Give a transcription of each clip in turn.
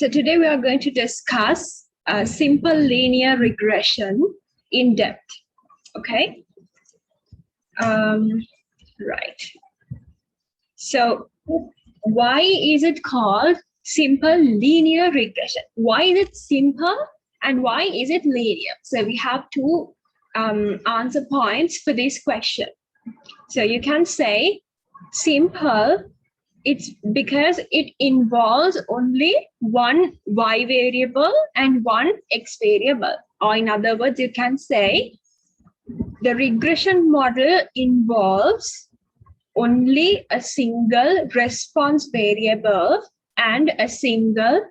So today we are going to discuss simple linear regression in depth. Okay. Right. So why is it called simple linear regression? Why is it simple and why is it linear? So we have two answer points for this question. So you can say simple, it's because it involves only one y variable and one x variable. Or in other words, you can say the regression model involves only a single response variable and a single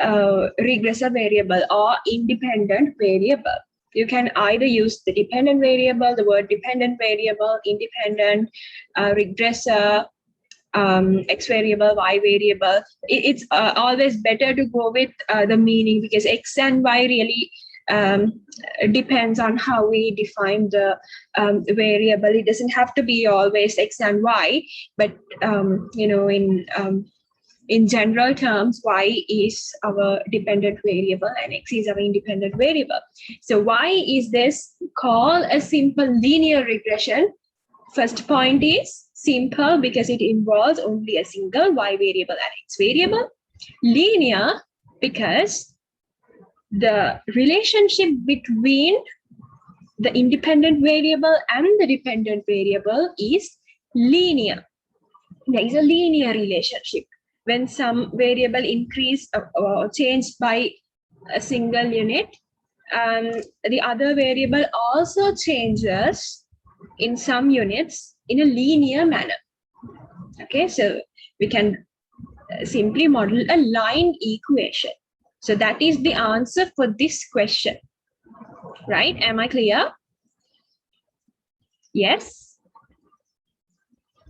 regressor variable or independent variable. You can either use the dependent variable, the word dependent variable, independent, regressor, x variable, y variable. It's always better to go with the meaning, because x and y really depends on how we define the variable. It doesn't have to be always x and y, but in general terms, y is our dependent variable and x is our independent variable. So why is this called a simple linear regression? First point is simple because it involves only a single y variable and x variable. Linear because the relationship between the independent variable and the dependent variable is linear. There is a linear relationship. When some variable increase or changed by a single unit, the other variable also changes in some units in a linear manner. Okay, so we can simply model a line equation. So that is the answer for this question, right? Am I clear? Yes.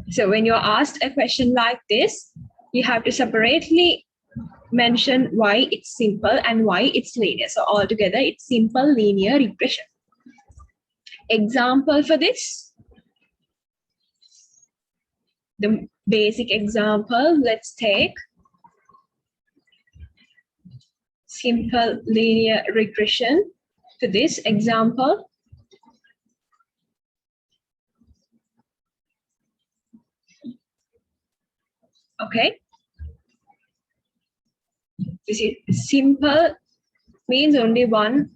So when you're asked a question like this, you have to separately mention why it's simple and why it's linear. So altogether, it's simple linear regression. Example for this. The basic example, let's take simple linear regression for this example. Okay. This is simple, means only one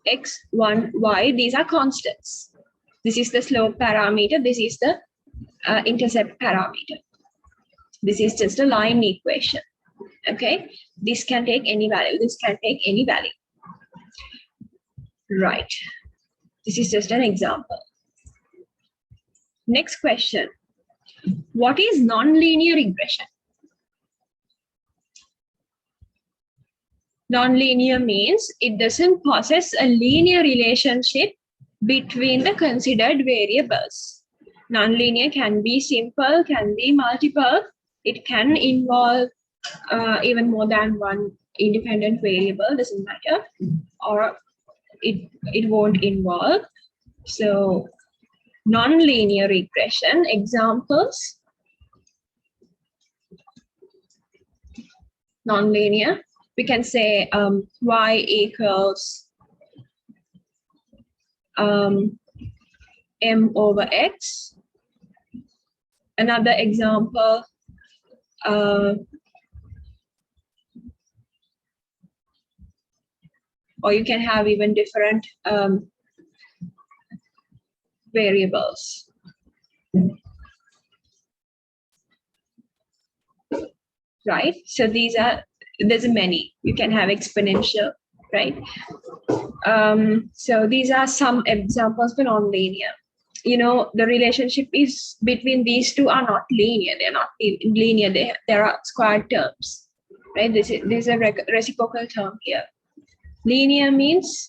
x, one y. These are constants. This is the slope parameter. This is the intercept parameter. This is just a line equation. Okay. This can take any value. This can take any value. Right. This is just an example. Next question. What is nonlinear regression? Nonlinear means it doesn't possess a linear relationship between the considered variables. Nonlinear can be simple, can be multiple. It can involve even more than one independent variable, doesn't matter, or it won't involve. So nonlinear regression examples. Nonlinear, we can say y equals m over x. Another example, or you can have even different variables. Right? So there's many. You can have exponential, right? So these are some examples for nonlinear. You know, the relationship is between these two are not linear. They're not linear. There are square terms, right? This is a reciprocal term here. Linear means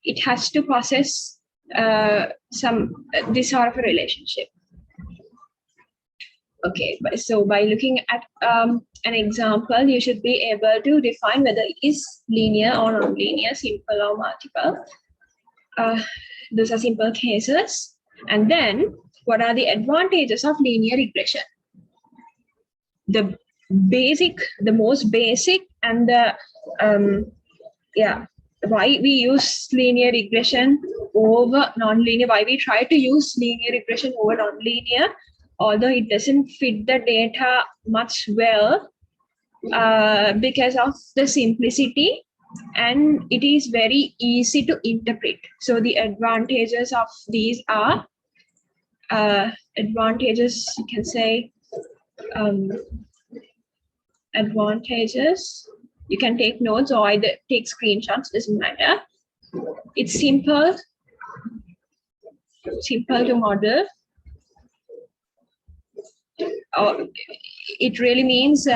it has to possess this sort of a relationship. Okay, so by looking at an example, you should be able to define whether it is linear or non-linear, simple or multiple. Those are simple cases. And then, what are the advantages of linear regression? The the most basic, and the why we use linear regression over nonlinear, why we try to use linear regression over nonlinear, although it doesn't fit the data much well, because of the simplicity, and it is very easy to interpret. So the advantages of these are advantages, you can say, advantages. You can take notes or either take screenshots, doesn't matter. It's simple to model. It really means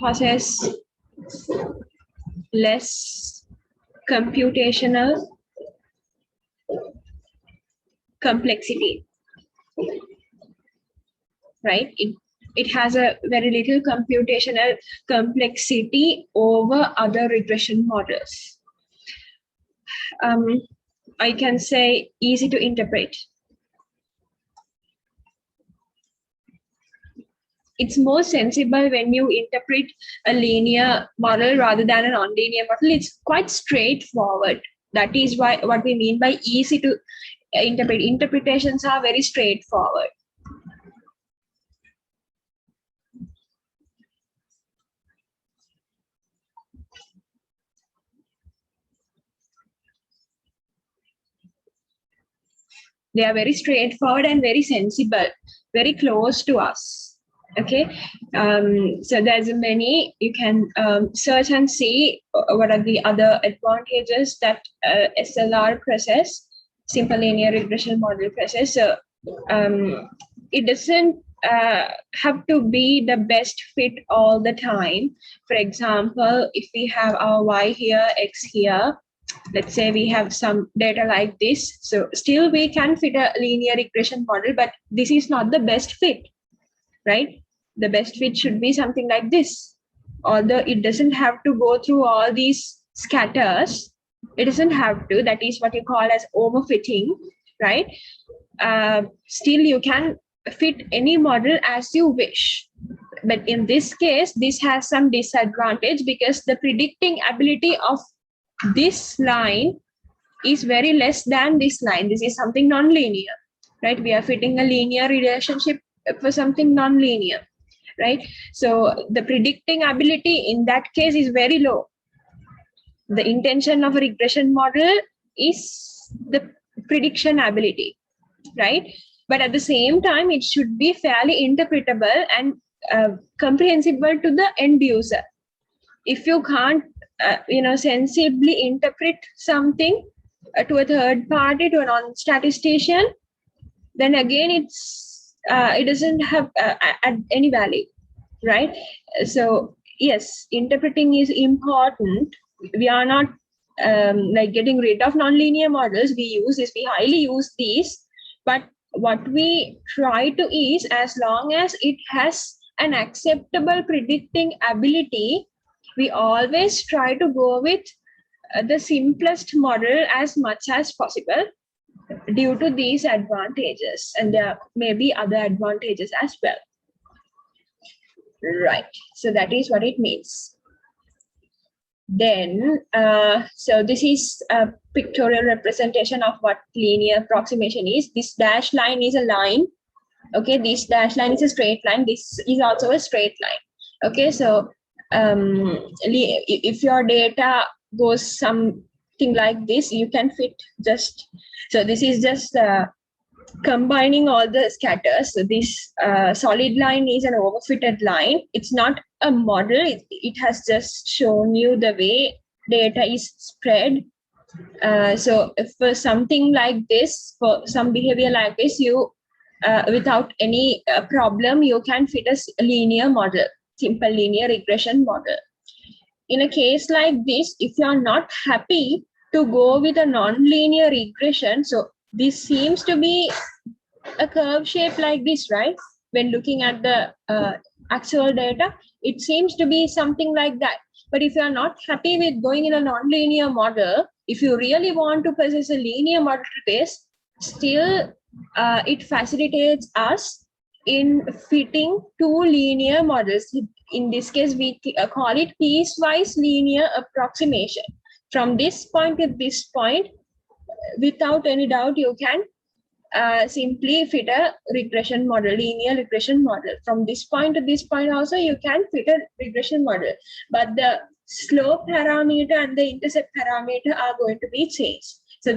possess less computational complexity, right? It has a very little computational complexity over other regression models. I can say easy to interpret. It's more sensible when you interpret a linear model rather than a nonlinear model. It's quite straightforward. That is why what we mean by easy to interpret. Interpretations are very straightforward. They are very straightforward and very sensible, very close to us. Okay, so there's many, you can search and see what are the other advantages that SLR process, simple linear regression model process. So it doesn't have to be the best fit all the time. For example, if we have our Y here, X here, let's say we have some data like this, so still we can fit a linear regression model, but this is not the best fit, right? The best fit should be something like this. Although it doesn't have to go through all these scatters, it doesn't have to. That is what you call as overfitting, right? Still, you can fit any model as you wish. But in this case, this has some disadvantage because the predicting ability of this line is very less than this line. This is something non-linear, right? We are fitting a linear relationship for something non-linear, right? So the predicting ability in that case is very low. The intention of a regression model is the prediction ability, right? But at the same time, it should be fairly interpretable and comprehensible to the end user. If you can't, sensibly interpret something to a third party, to a non-statistician, then again it doesn't have any value, right? So yes, interpreting is important. We are not like getting rid of nonlinear models. We highly use these, but what we try to is, as long as it has an acceptable predicting ability, we always try to go with the simplest model as much as possible due to these advantages. And there may be other advantages as well. Right. So that is what it means. Then, so this is a pictorial representation of what linear approximation is. This dashed line is a line. Okay, this dashed line is a straight line. This is also a straight line. Okay, so if your data goes something like this, you can fit just, so this is just combining all the scatters. So this solid line is an overfitted line. It's not a model. It has just shown you the way data is spread. So if for something like this, for some behavior like this, you without any problem, you can fit a linear model, simple linear regression model. In a case like this, if you are not happy to go with a non-linear regression, so this seems to be a curve shape like this, right? When looking at the actual data, it seems to be something like that. But if you are not happy with going in a non-linear model, if you really want to possess a linear model to this, still it facilitates us in fitting two linear models. In this case, we call it piecewise linear approximation. From this point to this point, without any doubt, you can simply fit a regression model, linear regression model. From this point to this point also, you can fit a regression model. But the slope parameter and the intercept parameter are going to be changed. So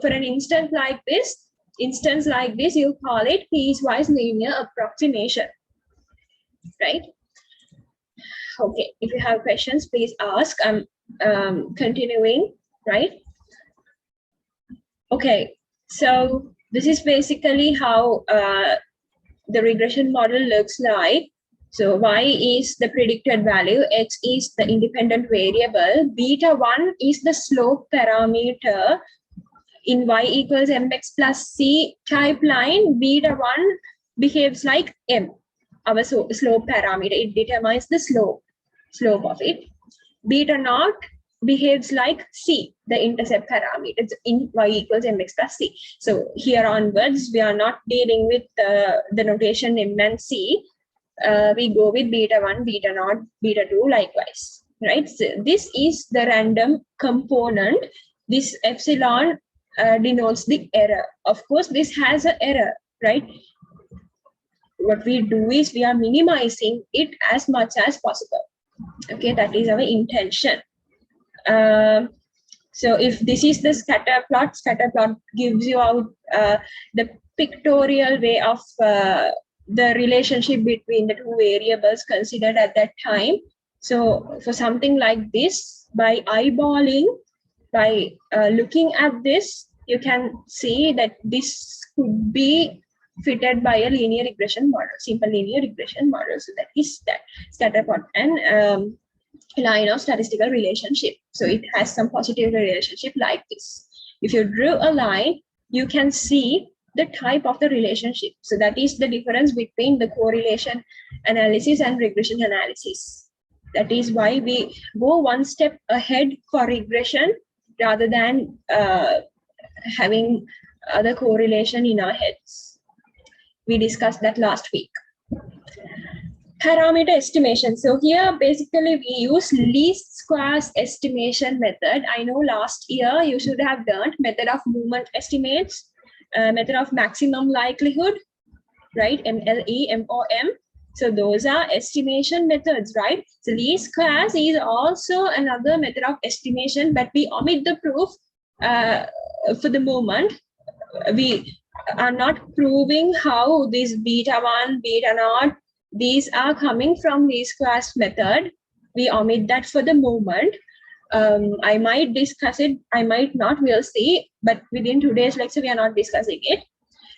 for an instance like this, you call it piecewise linear approximation, right? Okay, if you have questions, please ask. I'm continuing, right? Okay, so this is basically how the regression model looks like. So y is the predicted value, x is the independent variable, beta 1 is the slope parameter. In y equals mx plus c type line, beta 1 behaves like m, our slope parameter. It determines the slope of it. Beta naught behaves like c, the intercept parameter in y equals mx plus c. So here onwards, we are not dealing with the notation m and c. We go with beta 1, beta naught, beta 2 likewise, right? So this is the random component. This epsilon denotes the error. Of course, this has an error, right? What we do is we are minimizing it as much as possible. Okay, that is our intention. So if this is the scatter plot gives you out the pictorial way of the relationship between the two variables considered at that time. So for something like this, by eyeballing, by looking at this, you can see that this could be fitted by a linear regression model, simple linear regression model. So that is that scatter plot and line of statistical relationship. So it has some positive relationship like this. If you drew a line, you can see the type of the relationship. So that is the difference between the correlation analysis and regression analysis. That is why we go one step ahead for regression rather than having the correlation in our heads. We discussed that last week. Parameter estimation. So here basically we use least squares estimation method. I know last year you should have learned method of movement estimates, method of maximum likelihood, right? MLE, MOM. So those are estimation methods, right? So least squares is also another method of estimation, but we omit the proof for the moment. We are not proving how this beta 1, beta naught, these are coming from least squares method. We omit that for the moment. I might discuss it, I might not, we'll see, but within today's lecture, we are not discussing it.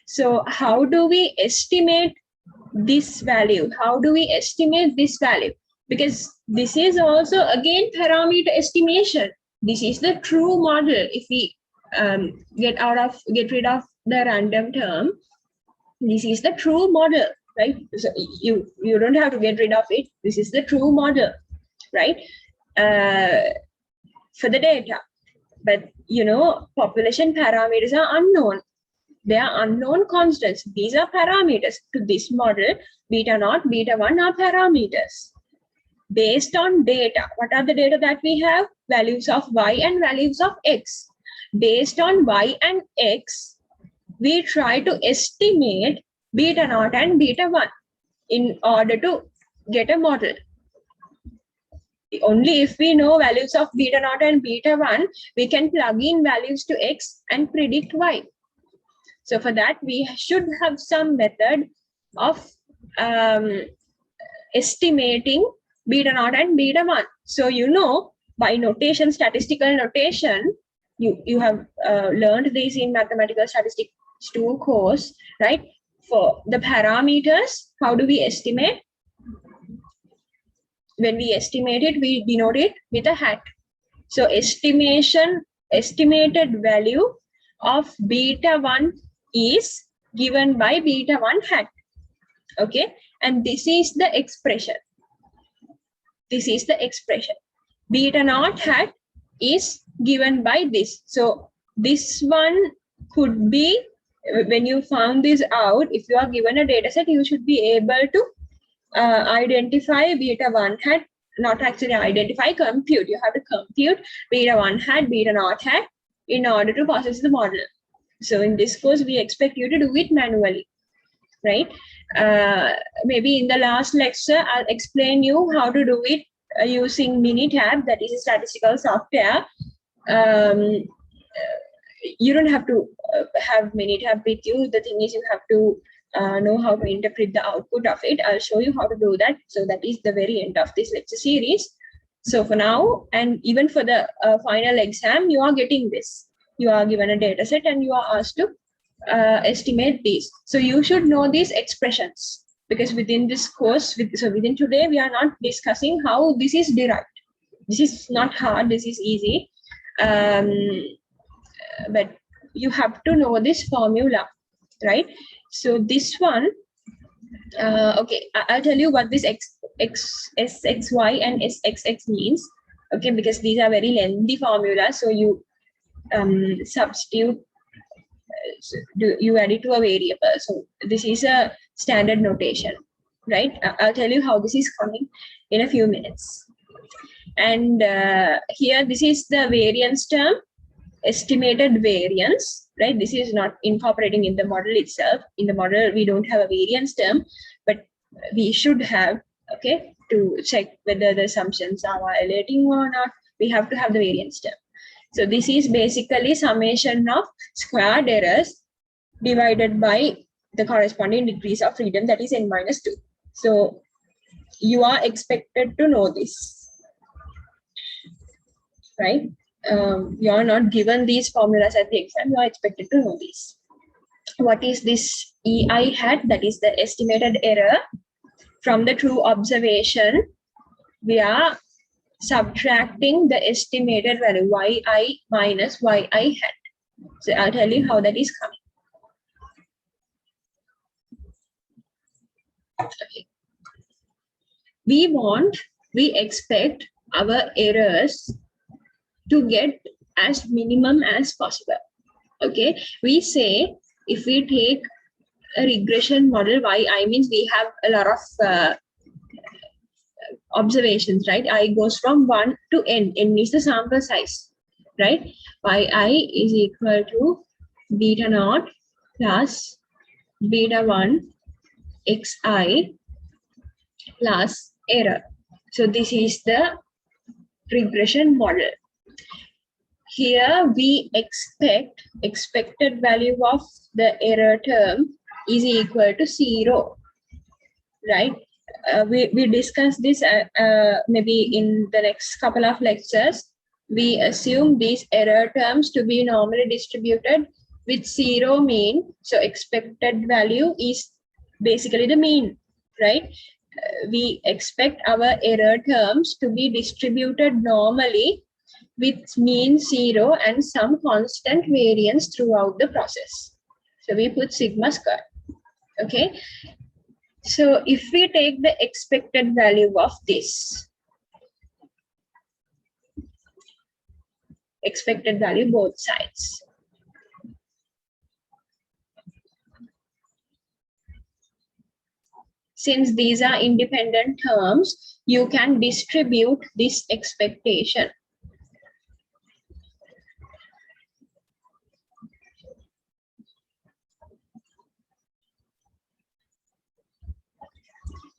So how do we estimate this value? How do we estimate this value? Because this is also again parameter estimation. This is the true model. If we get rid of the random term, this is the true model, right? So you don't have to get rid of it. This is the true model, right? For the data. But you know, population parameters are unknown. They are unknown constants. These are parameters to this model. Beta naught, beta 1 are parameters. Based on data, what are the data that we have? Values of y and values of x. Based on y and x, we try to estimate beta naught and beta 1 in order to get a model. Only if we know values of beta naught and beta 1, we can plug in values to x and predict y. So for that, we should have some method of estimating beta naught and beta 1. So you know, by notation, statistical notation, you have learned this in Mathematical Statistics 2 course, right? For the parameters, how do we estimate? When we estimate it, we denote it with a hat. So estimated value of beta 1 is given by beta 1 hat. Okay, and this is the expression. This is the expression. Beta naught hat is given by this. So this one could be when you found this out, if you are given a data set, you should be able to identify beta 1 hat, not actually identify, compute. You have to compute beta 1 hat, beta naught hat in order to process the model. So in this course, we expect you to do it manually, right? Maybe in the last lecture, I'll explain you how to do it using Minitab, that is a statistical software. You don't have to have Minitab with you. The thing is, you have to know how to interpret the output of it. I'll show you how to do that. So that is the very end of this lecture series. So for now, and even for the final exam, you are getting this. You are given a data set and you are asked to estimate these. So you should know these expressions, because within this course, within today, we are not discussing how this is derived. This is not hard, this is easy. But you have to know this formula, right? So this one, okay, I'll tell you what this SXY and SXX means, okay, because these are very lengthy formulas. So you substitute, you add it to a variable. So this is a standard notation, right? I'll tell you how this is coming in a few minutes. And here, this is the variance term, estimated variance, right? This is not incorporating in the model itself. In the model, we don't have a variance term, but we should have, okay, to check whether the assumptions are violating or not. We have to have the variance term. So this is basically summation of squared errors divided by the corresponding degrees of freedom, that is n-2. So you are expected to know this, right? You are not given these formulas at the exam, you are expected to know this. What is this EI hat? That is the estimated error from the true observation. We are subtracting the estimated value yi minus yi hat. So I'll tell you how that is coming. Okay. We expect our errors to get as minimum as possible. Okay, we say if we take a regression model, yi means we have a lot of observations, right? I goes from 1 to n. N is the sample size, right? Yi is equal to beta naught plus beta 1 xi plus error. So this is the regression model. Here we expect expected value of the error term is equal to 0, right? We discuss this maybe in the next couple of lectures. We assume these error terms to be normally distributed with 0 mean. So expected value is basically the mean, right? We expect our error terms to be distributed normally with mean 0 and some constant variance throughout the process. So we put sigma square, okay? So if we take the expected value of this, expected value both sides. Since these are independent terms, you can distribute this expectation.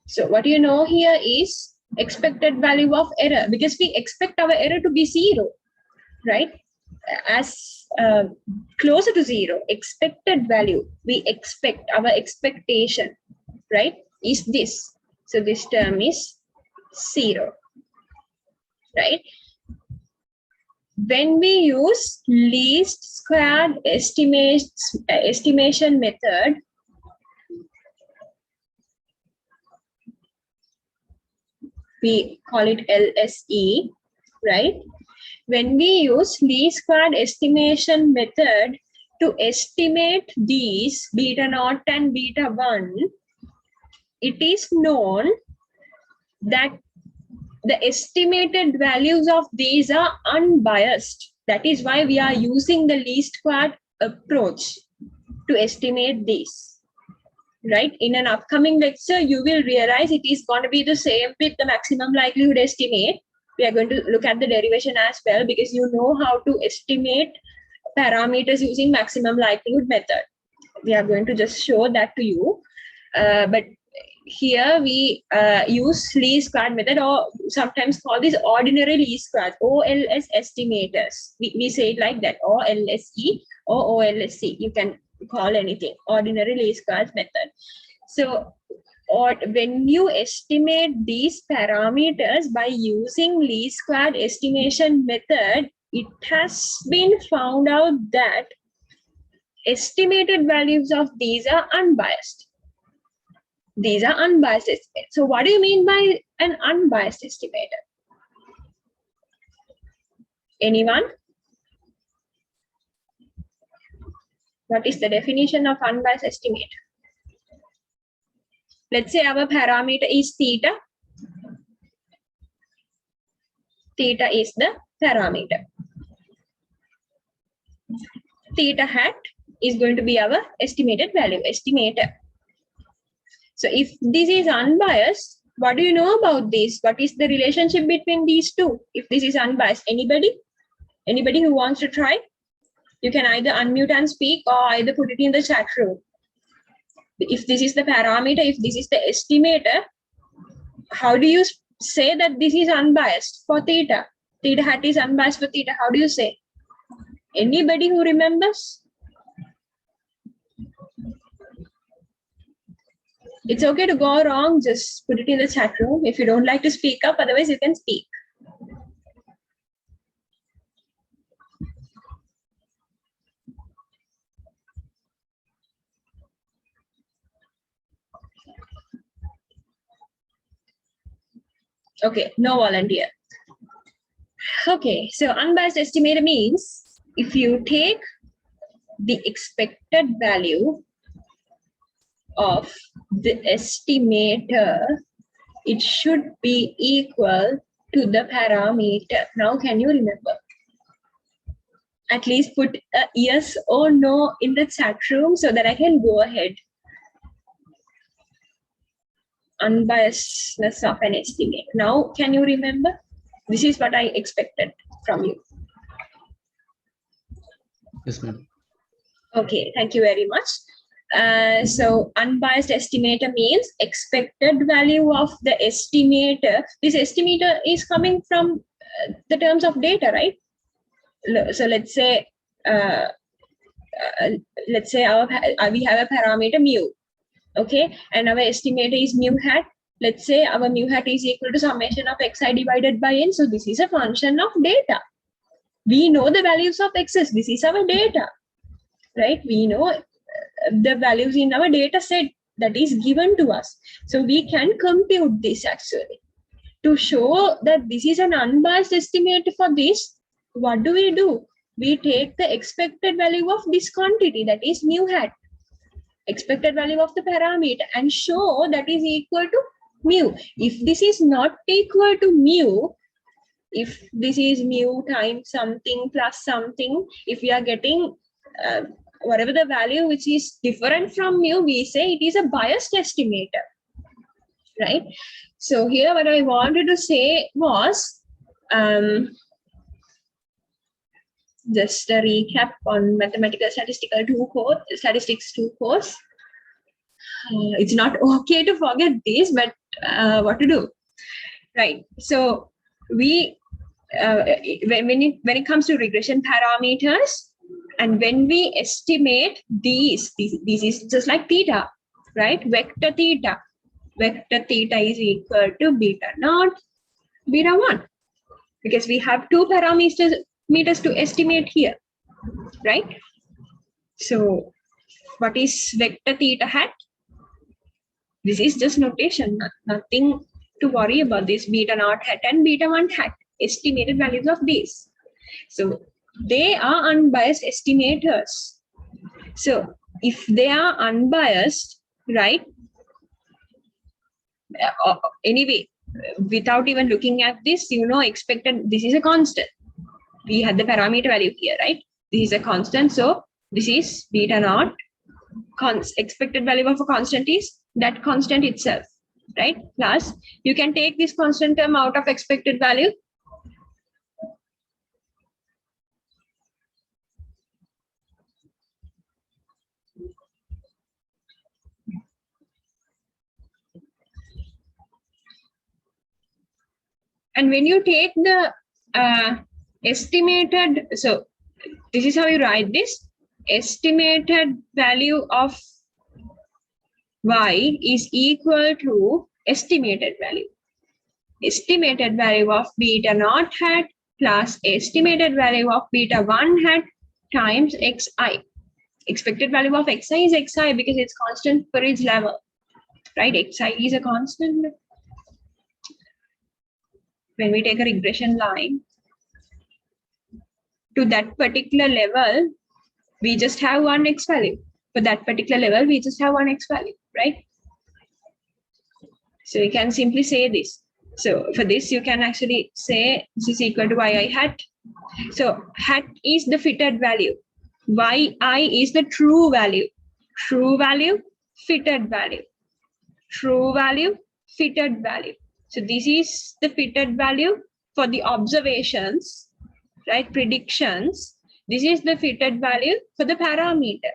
So what you know here is expected value of error, because we expect our error to be 0, right? As closer to 0, expected value, we expect, our expectation, right, is this. So this term is 0, right? When we use least squared estimation method, we call it LSE, right? When we use least squared estimation method to estimate these beta naught and beta 1, it is known that the estimated values of these are unbiased. That is why we are using the least squared approach to estimate these, right? In an upcoming lecture, you will realize it is going to be the same with the maximum likelihood estimate. We are going to look at the derivation as well, because you know how to estimate parameters using maximum likelihood method. We are going to just show that to you. But here we use least squared method, or sometimes call this ordinary least squares, OLS estimators. We say it like that, or LSE or OLSC. You can call anything, ordinary least squares method. So, or when you estimate these parameters by using least squared estimation method, it has been found out that estimated values of these are unbiased. These are unbiased estimates. So what do you mean by an unbiased estimator? Anyone? What is the definition of unbiased estimator? Let's say our parameter is theta. Theta is the parameter. Theta hat is going to be our estimated value, estimator. So if this is unbiased, what do you know about this? What is the relationship between these two? If this is unbiased, anybody? Anybody who wants to try? You can either unmute and speak, or either put it in the chat room. If this is the parameter, if this is the estimator, how do you say that this is unbiased for theta? Theta hat is unbiased for theta. How do you say? Anybody who remembers? It's okay to go wrong, just put it in the chat room. If you don't like to speak up, otherwise you can speak. Okay, no volunteer. Okay, so unbiased estimator means if you take the expected value of the estimator, it should be equal to the parameter. Now, can you remember? At least put a yes or no in the chat room so that I can go ahead. Unbiasedness of an estimate. Now, can you remember? This is what I expected from you. Yes, ma'am. Okay, thank you very much. So unbiased estimator means expected value of the estimator. This estimator is coming from the terms of data, right? So let's say we have a parameter mu, okay, and our estimator is mu hat. Let's say our mu hat is equal to summation of xi divided by n. So this is a function of data. We know the values of x's. This is our data, right? We know the values in our data set that is given to us. So we can compute this actually. To show that this is an unbiased estimate for this, what do? We take the expected value of this quantity, that is mu hat, expected value of the parameter, and show that is equal to mu. If this is not equal to mu, if this is mu times something plus something, if we are getting whatever the value which is different from mu, we say it is a biased estimator, right? So here what I wanted to say was, just a recap on mathematical statistics 2 course. It's not okay to forget this, but what to do, right? So we when it comes to regression parameters, and when we estimate these is just like theta, right? Vector theta is equal to beta naught, beta 1, because we have two parameters to estimate here, right? So what is vector theta hat? This is just notation, nothing to worry about. This beta naught hat and beta 1 hat, estimated values of these. So they are unbiased estimators. So if they are unbiased, right? Anyway, without even looking at this, you know, expected, this is a constant. We had the parameter value here, right? This is a constant. So this is beta naught expected value of a constant is that constant itself, right? Plus, you can take this constant term out of expected value. And when you take the estimated, so this is how you write this, estimated value of y is equal to estimated value. Estimated value of beta naught hat plus estimated value of beta 1 hat times xi. Expected value of xi is xi because it's constant for each level, right? Xi is a constant. When we take a regression line to that particular level, we just have one x value. For that particular level, we just have one x value, right? So you can simply say this. So for this, you can actually say this is equal to yi hat. So hat is the fitted value. Yi is the true value. True value, fitted value. True value, fitted value. So this is the fitted value for the observations, right? Predictions. This is the fitted value for the parameter.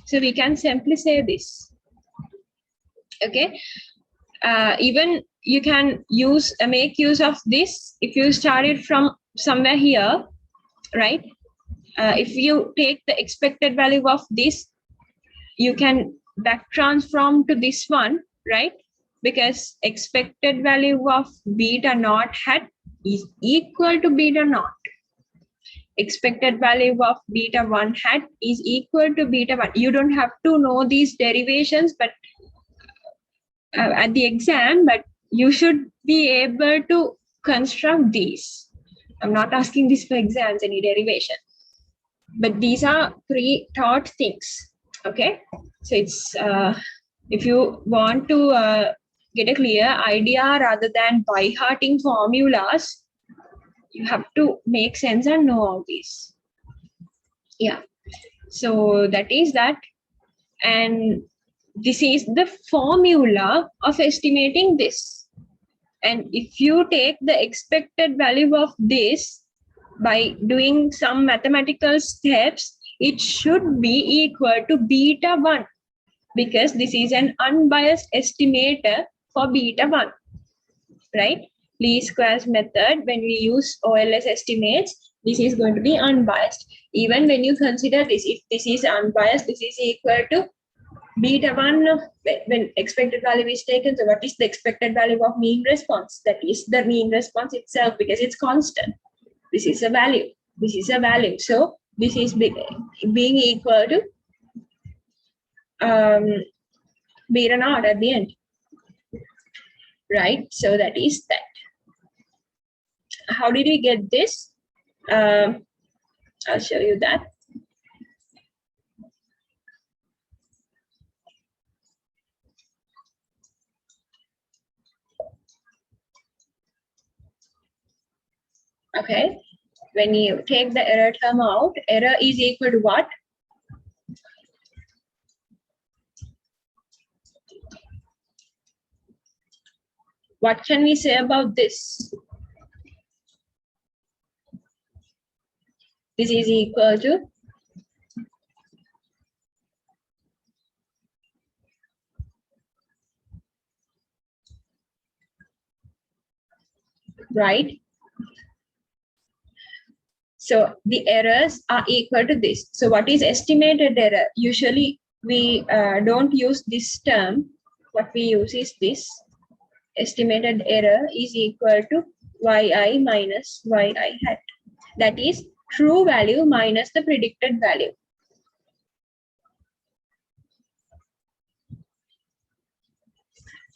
So we can simply say this. Okay. Even you can use make use of this if you started from somewhere here, right? If you take the expected value of this, you can back transform to this one, right? Because expected value of beta naught hat is equal to beta naught. Expected value of beta 1 hat is equal to beta 1. You don't have to know these derivations, but at the exam, but you should be able to construct these. I'm not asking this for exams, any derivation, but these are pre-taught things. Okay, so it's if you want to get a clear idea rather than by hearting formulas, you have to make sense and know all these. Yeah, so that is that. And this is the formula of estimating this. And if you take the expected value of this by doing some mathematical steps, it should be equal to beta 1 because this is an unbiased estimator for beta 1, right? Least squares method, when we use OLS estimates, this is going to be unbiased. Even when you consider this, if this is unbiased, this is equal to beta 1 when expected value is taken. So what is the expected value of mean response? That is the mean response itself because it's constant. This is a value. This is a value. So this is being equal to beta naught at the end. Right? So that is that. How did we get this? I'll show you that. Okay, when you take the error term out, error is equal to what? What can we say about this? This is equal to right? So the errors are equal to this. So what is estimated error? Usually we don't use this term. What we use is this. Estimated error is equal to yi minus yi hat. That is true value minus the predicted value.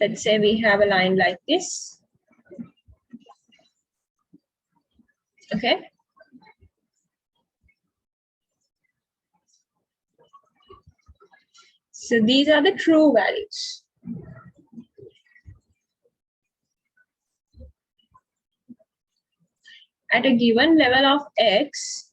Let's say we have a line like this. Okay. So these are the true values. At a given level of x,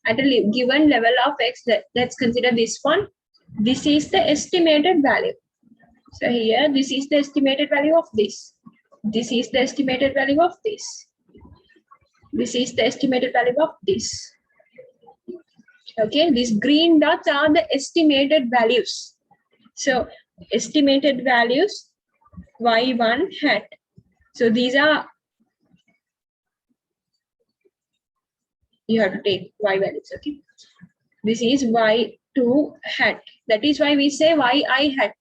at a given level of x, let's consider this one. This is the estimated value. So here, this is the estimated value of this. This is the estimated value of this. This is the estimated value of this. Okay, these green dots are the estimated values. So estimated values y1 hat. So these are, you have to take y values. Okay, this is y2 hat. That is why we say yi hat.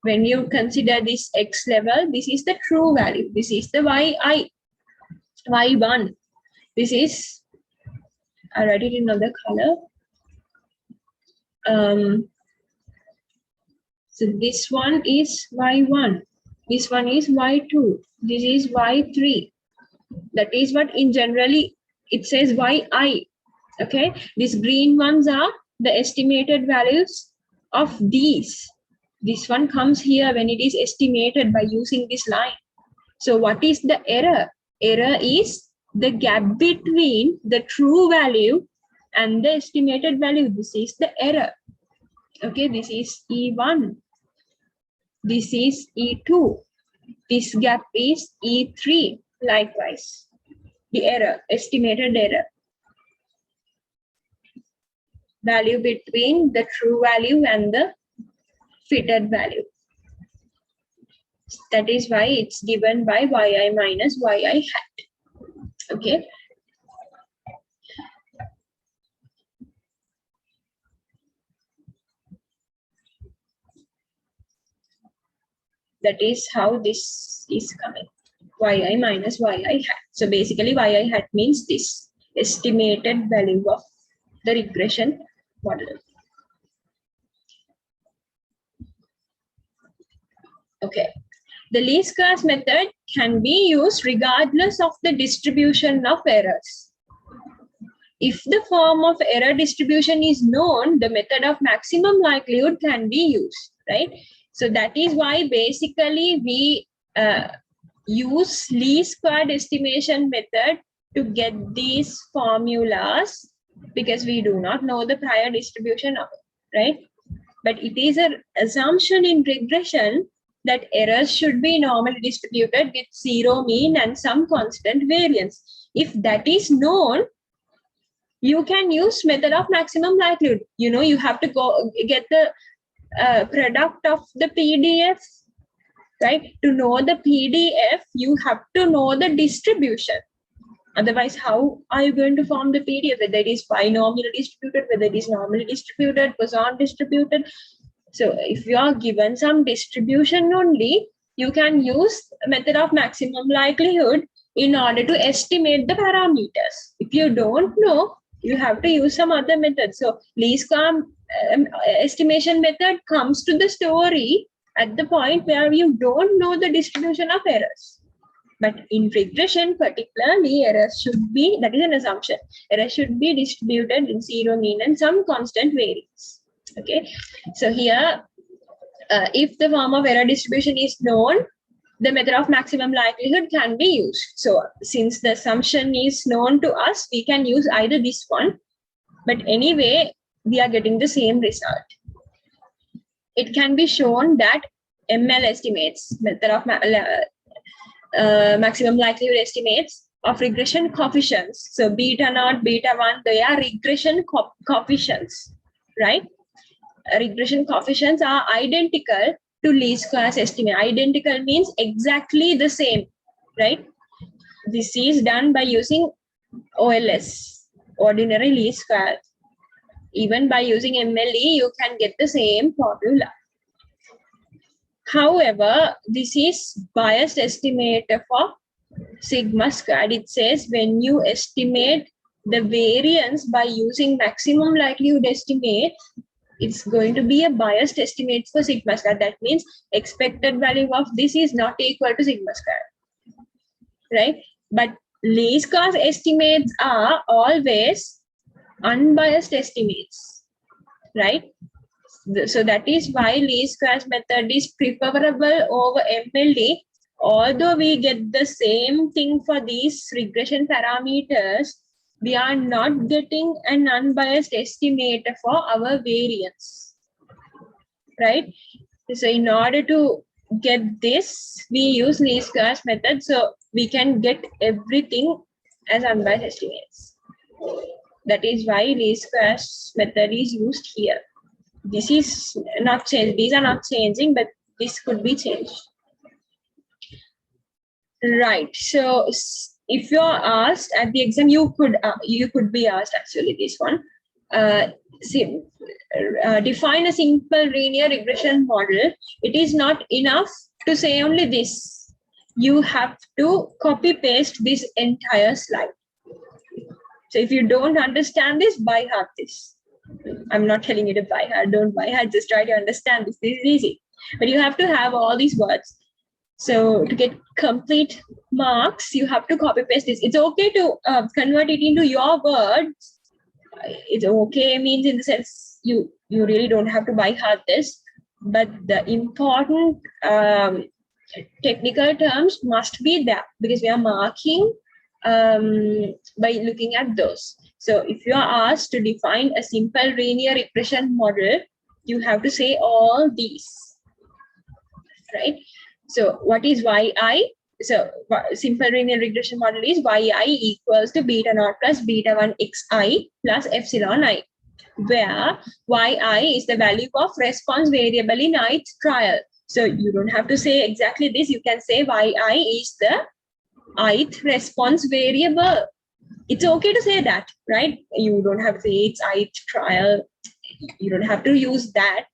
When you consider this x level, this is the true value. This is the yi, y1. This is, I write it in another color. So this one is y1. This one is y2. This is y3. That is what in generally it says yi. Okay, these green ones are the estimated values of these. This one comes here when it is estimated by using this line. So what is the error? Error is the gap between the true value and the estimated value. This is the error. Okay, this is E1. This is E2. This gap is E3. Likewise, the error, estimated error. Value between the true value and the fitted value. That is why it's given by yi minus yi hat. Okay. That is how this is coming. Yi minus yi hat. So basically yi hat means this estimated value of the regression model. Okay. The least squares method can be used regardless of the distribution of errors. If the form of error distribution is known, the method of maximum likelihood can be used, right? So that is why basically we use least squared estimation method to get these formulas, because we do not know the prior distribution of it, right? But it is an assumption in regression that errors should be normally distributed with zero mean and some constant variance. If that is known, you can use method of maximum likelihood. You know, you have to go get the product of the PDF, right? To know the PDF, you have to know the distribution. Otherwise, how are you going to form the PDF? Whether it is binomially distributed, whether it is normally distributed, Poisson distributed. So if you are given some distribution only, you can use a method of maximum likelihood in order to estimate the parameters. If you don't know, you have to use some other method. So least square estimation method comes to the story at the point where you don't know the distribution of errors. But in regression, particularly, errors should be, that is an assumption, errors should be distributed in zero mean and some constant variance. Okay, so here, if the form of error distribution is known, the method of maximum likelihood can be used. So since the assumption is known to us, we can use either this one, but anyway, we are getting the same result. It can be shown that ML estimates, method of maximum likelihood estimates of regression coefficients. So beta naught, beta 1, they are regression coefficients, right? Regression coefficients are identical to least squares estimate. Identical means exactly the same, right? This is done by using OLS, ordinary least squares. Even by using MLE, you can get the same formula. However, this is biased estimator for sigma squared. It says when you estimate the variance by using maximum likelihood estimate, it's going to be a biased estimate for sigma squared. That means expected value of this is not equal to sigma squared, right? But least squares estimates are always unbiased estimates, right? So that is why least squares method is preferable over MLE. Although we get the same thing for these regression parameters, we are not getting an unbiased estimate for our variance, right? So in order to get this, we use least squares method, so we can get everything as unbiased estimates. That is why least squares method is used here. This is not changed. These are not changing, but this could be changed. Right. So if you're asked at the exam, you could be asked actually this one. Define a simple linear regression model. It is not enough to say only this. You have to copy paste this entire slide. So if you don't understand this, by heart this. I'm not telling you to by heart, don't by heart, just try to understand this. This is easy. But you have to have all these words. So to get complete marks, you have to copy paste this. It's okay to convert it into your words. It's okay means in the sense you really don't have to by heart this, but the important technical terms must be there because we are marking by looking at those. So if you are asked to define a simple linear regression model, you have to say all these, right? So what is yi? So simple linear regression model is yi equals to beta naught plus beta 1 xi plus epsilon I, where yi is the value of response variable in ith trial. So you don't have to say exactly this. You can say yi is the ith response variable. It's okay to say that, right? You don't have to say it's ith trial. You don't have to use that.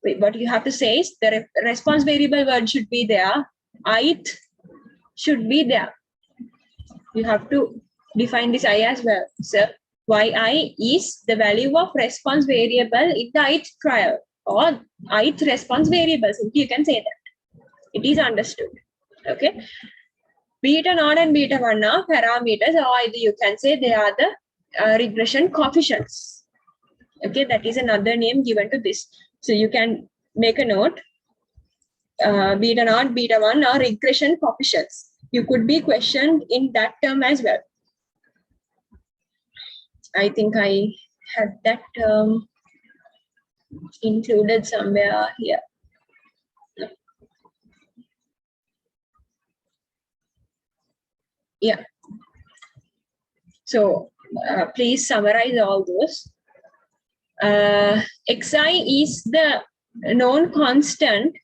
What you have to say is the response variable word should be there. Ith should be there. You have to define this I as well. So yi is the value of response variable in the ith trial or ith response variable. Simply you can say that. It is understood. Okay. Beta naught and beta 1 are parameters, or either you can say they are the regression coefficients. Okay, that is another name given to this. So you can make a note. Beta naught, beta 1 are regression coefficients. You could be questioned in that term as well. I think I had that term included somewhere here. Yeah. So please summarize all those. Xi is the known constant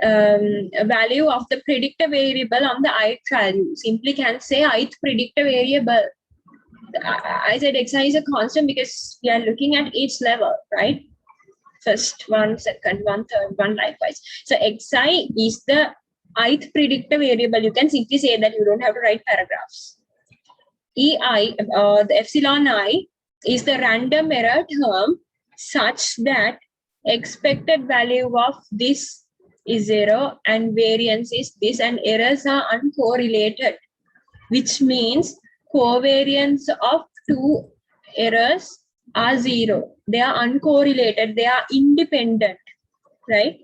value of the predictor variable on the ith value. Simply can say ith predictor variable. I said xi is a constant because we are looking at each level, right? First one, second one, third one, likewise. So xi is the ith predictor variable. You can simply say that. You don't have to write paragraphs. Ei, the epsilon I, is the random error term such that expected value of this is 0 and variance is this, and errors are uncorrelated, which means covariance of two errors are 0. They are uncorrelated. They are independent, right?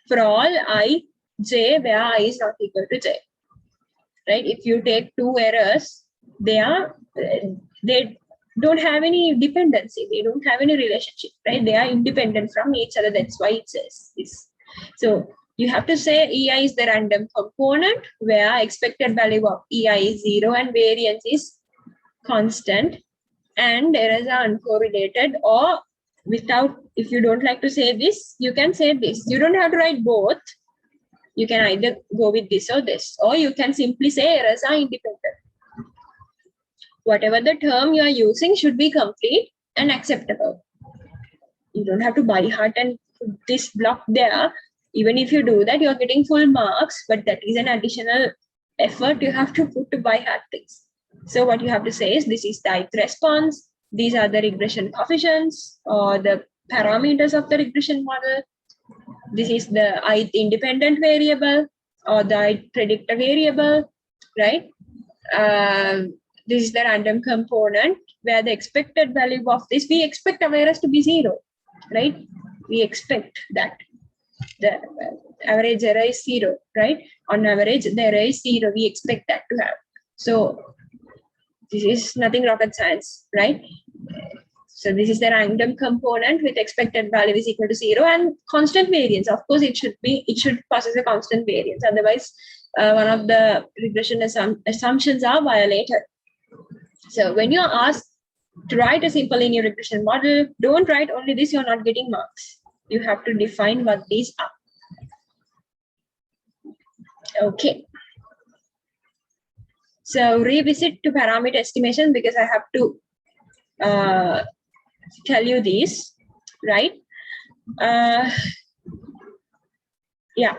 For all I, j, where I is not equal to j, right? If you take two errors, they don't have any dependency. They don't have any relationship, right? They are independent from each other. That's why it says this. So you have to say ei is the random component where expected value of ei is 0 and variance is constant and errors are uncorrelated. Or without, if you don't like to say this, you can say this. You don't have to write both. You can either go with this, or you can simply say errors are independent. Whatever the term you are using should be complete and acceptable. You don't have to by heart and put this block there. Even if you do that, you're getting full marks, but that is an additional effort you have to put to by heart things. So what you have to say is this is the ith response. These are the regression coefficients or the parameters of the regression model. This is the ith independent variable or the ith predictor variable, right? This is the random component where the expected value of this, we expect our errors to be 0, right? We expect that the average error is 0, right? On average, the error is 0. We expect that to have. So This is nothing rocket science, right? So this is the random component with expected value is equal to 0 and constant variance. Of course, it should possess a constant variance. Otherwise, one of the regression assumptions are violated. So when you're asked to write a simple linear regression model, don't write only this, you're not getting marks. You have to define what these are. Okay. So revisit to parameter estimation because I have to tell you this, right? Yeah.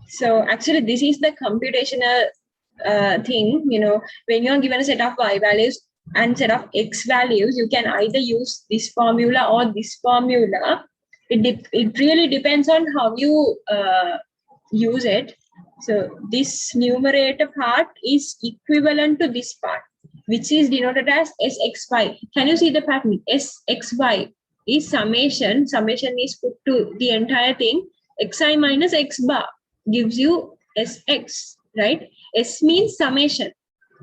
So actually, this is the computational thing. You know, when you're given a set of y values and set of x values, you can either use this formula or this formula. It really depends on how you use it. So this numerator part is equivalent to this part, which is denoted as SXY. Can you see the pattern? SXY is summation. Summation is put to the entire thing. Xi minus X bar gives you Sx, right? S means summation,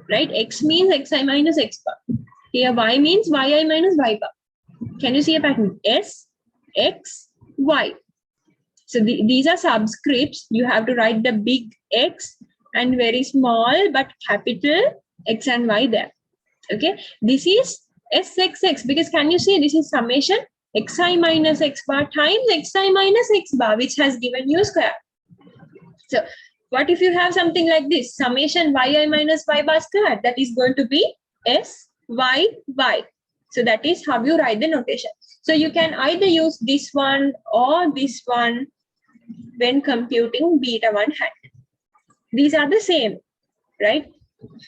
right? X means Xi minus X bar. Here Y means Yi minus Y bar. Can you see a pattern? S, X, Y. So these are subscripts. You have to write the big X and very small but capital X and Y there. Okay. This is SXX because can you see this is summation Xi minus X bar times Xi minus X bar, which has given you square. So what if you have something like this? Summation Yi minus Y bar squared. That is going to be SYY. So that is how you write the notation. So you can either use this one or this one when computing beta 1 hat. These are the same, right?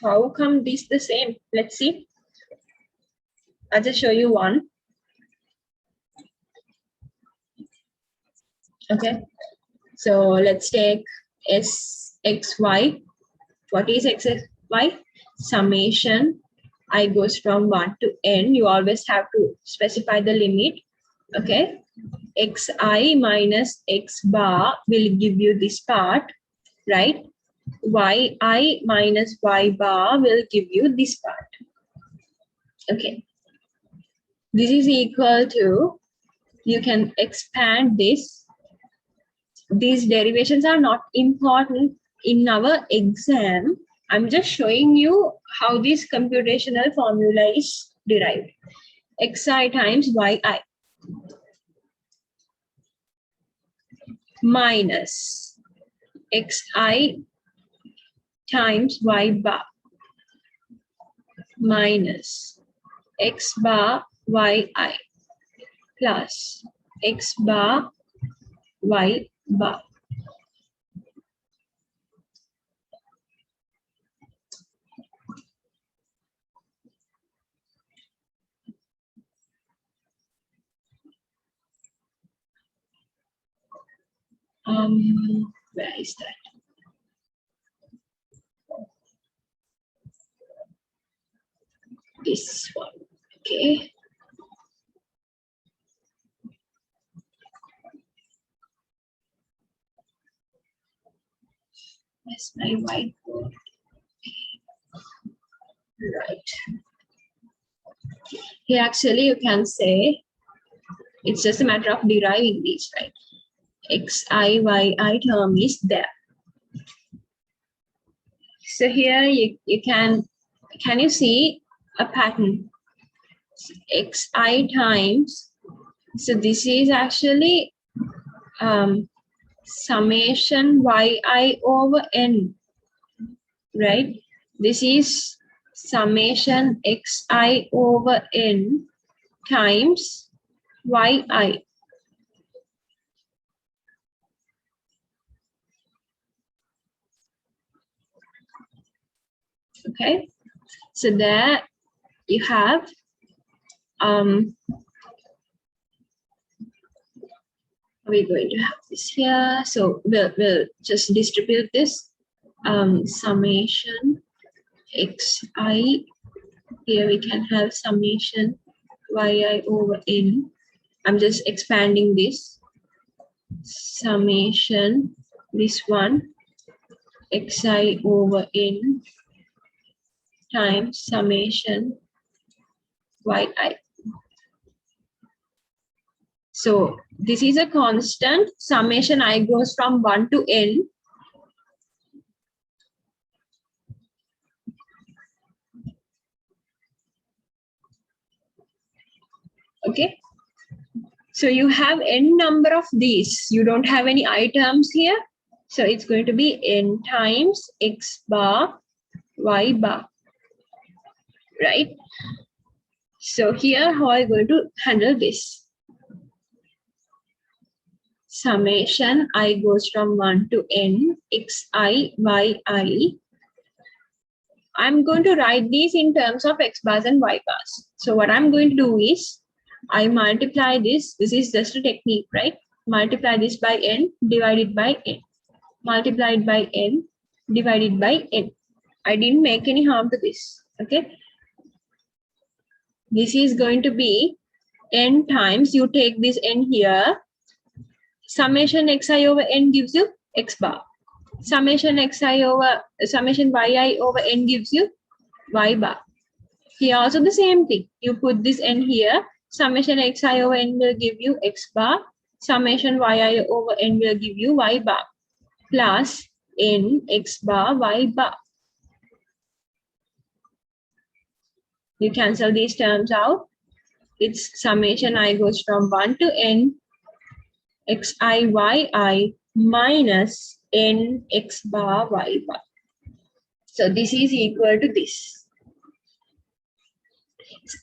How come these the same? Let's see. I'll just show you one. Okay. So let's take SXY. What is XY? Summation I goes from 1 to n. You always have to specify the limit. Okay. Xi minus X bar will give you this part, right? Yi minus Y bar will give you this part. Okay. This is equal to, you can expand this. These derivations are not important in our exam. I'm just showing you how this computational formula is derived. Xi times Yi minus Xi times Y bar minus X bar Yi plus X bar Y bar. Where is that? This one. Okay. That's my whiteboard. Right. Here actually you can say it's just a matter of deriving these, right? Xi, Yi term is there. So here you can you see a pattern? Xi times, so this is actually summation Yi over n, right? This is summation Xi over n times Yi. Okay, so there you have we're going to have this here. So we'll just distribute this summation Xi. Here we can have summation Yi over n. I'm just expanding this summation, this one, Xi over n times summation yi. So this is a constant. Summation I goes from 1 to n. Okay. So you have n number of these. You don't have any I terms here. So it's going to be n times x bar y bar. Right? So here how are you going to handle this? Summation I goes from 1 to n xi yi. I'm going to write these in terms of x bars and y bars. So what I'm going to do is I multiply this. This is just a technique, right? Multiply this by n, divided by n. Multiplied by n, divided by n. I didn't make any harm to this. Okay. This is going to be n times, you take this n here. Summation xi over n gives you x bar. Summation yi over n gives you y bar. Here also the same thing. You put this n here. Summation xi over n will give you x bar. Summation yi over n will give you y bar. Plus n x bar y bar. You cancel these terms out. Its summation I goes from 1 to n xi yi minus n x bar y bar. So this is equal to this.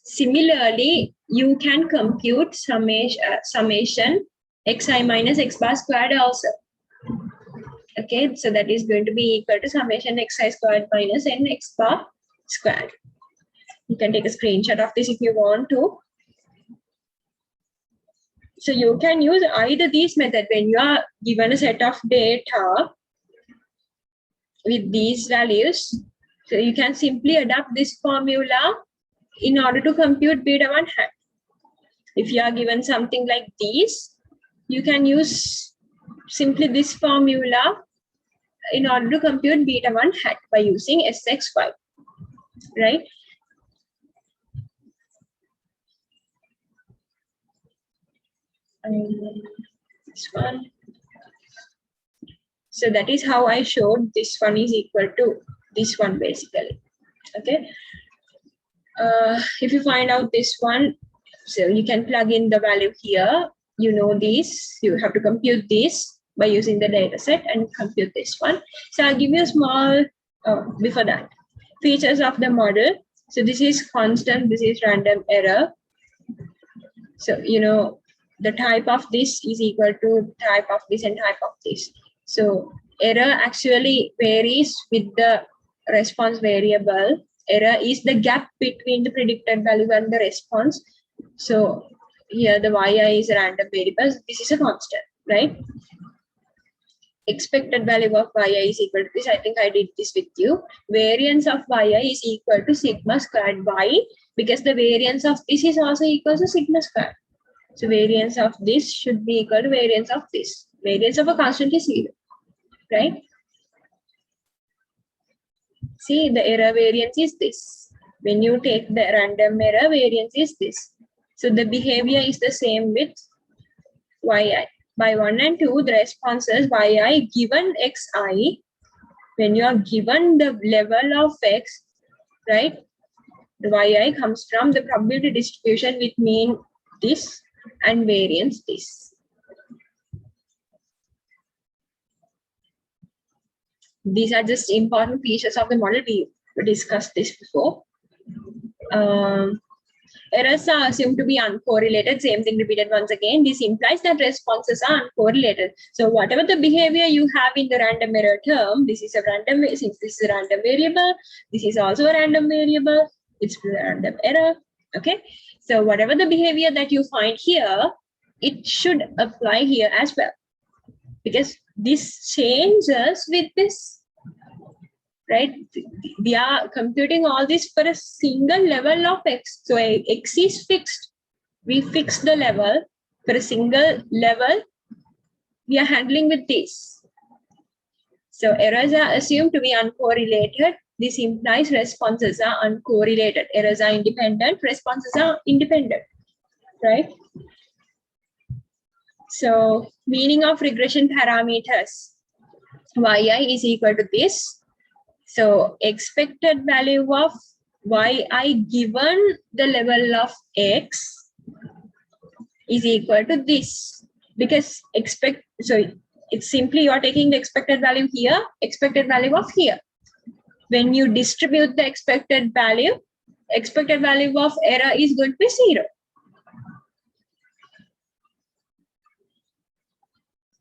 Similarly, you can compute summation xi minus x bar squared also. Okay, so that is going to be equal to summation xi squared minus n x bar squared. You can take a screenshot of this if you want to. So you can use either these methods when you are given a set of data with these values. So you can simply adapt this formula in order to compute beta 1 hat. If you are given something like this, you can use simply this formula in order to compute beta 1 hat by using SXY, right? This one. So that is how I showed this one is equal to this one basically. Okay. If you find out this one, so you can plug in the value here. You know this, you have to compute this by using the data set and compute this one. So I'll give you a small, before that, features of the model. So this is constant, this is random error. So, you know, the type of this is equal to type of this and type of this. So error actually varies with the response variable. Error is the gap between the predicted value and the response. So here the yi is a random variable. This is a constant, right? Expected value of yi is equal to this. I think I did this with you. Variance of yi is equal to sigma squared y, because the variance of this is also equal to sigma squared. So variance of this should be equal to variance of this. Variance of a constant is 0, right? See, the error variance is this. When you take the random error, variance is this. So the behavior is the same with yi. By 1 and 2, the responses yi given xi, when you are given the level of x, right, the yi comes from the probability distribution with mean this and variance this. These are just important features of the model. We discussed this before. Errors are assumed to be uncorrelated. Same thing repeated once again. This implies that responses are uncorrelated. So whatever the behavior you have in the random error term, this is a random, since this is a random variable, this is also a random variable, it's a random error. Okay. So whatever the behavior that you find here, it should apply here as well, because this changes with this, right? We are computing all this for a single level of x. So x is fixed. We fix the level for a single level. We are handling with this. So errors are assumed to be uncorrelated. this implies responses are uncorrelated. Errors are independent, responses are independent, right? So meaning of regression parameters, yi is equal to this. So expected value of yi given the level of x is equal to this, because it's simply you're taking the expected value here, expected value of here. When you distribute the expected value of error is going to be 0.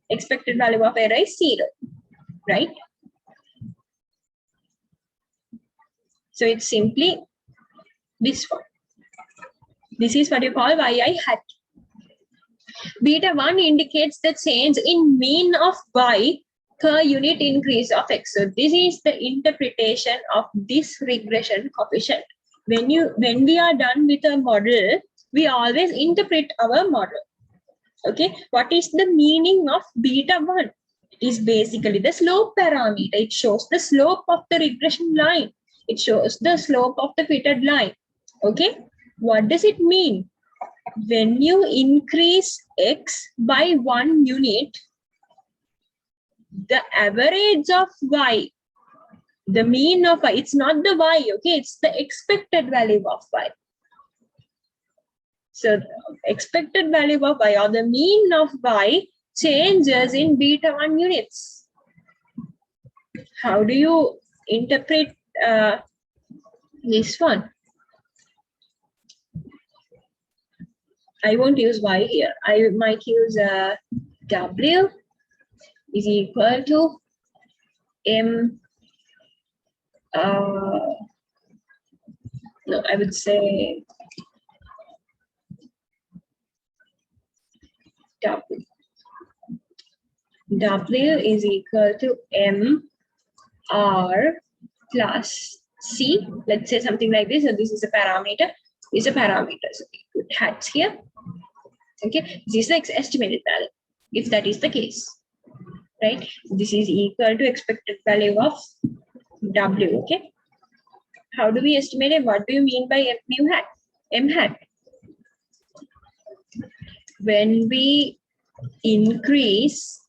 Expected value of error is 0, right? So it's simply this one. This is what you call yi hat. Beta 1 indicates the change in mean of y per unit increase of x. So this is the interpretation of this regression coefficient. When we are done with a model, we always interpret our model. Okay, what is the meaning of beta 1? It is basically the slope parameter. It shows the slope of the regression line. It shows the slope of the fitted line. Okay, what does it mean? When you increase x by 1 unit, the average of y, the mean of y, it's not the y, okay, it's the expected value of y. So expected value of y or the mean of y changes in beta 1 units. How do you interpret this one? I won't use y here. I might use w is equal to m. No, I would say w is equal to m r plus c. Let's say something like this. So this is a parameter. This is a parameter. So we put hats here. Okay, this is the estimated value, if that is the case, right? This is equal to expected value of w. Okay, how do we estimate it? What do you mean by m hat? When we increase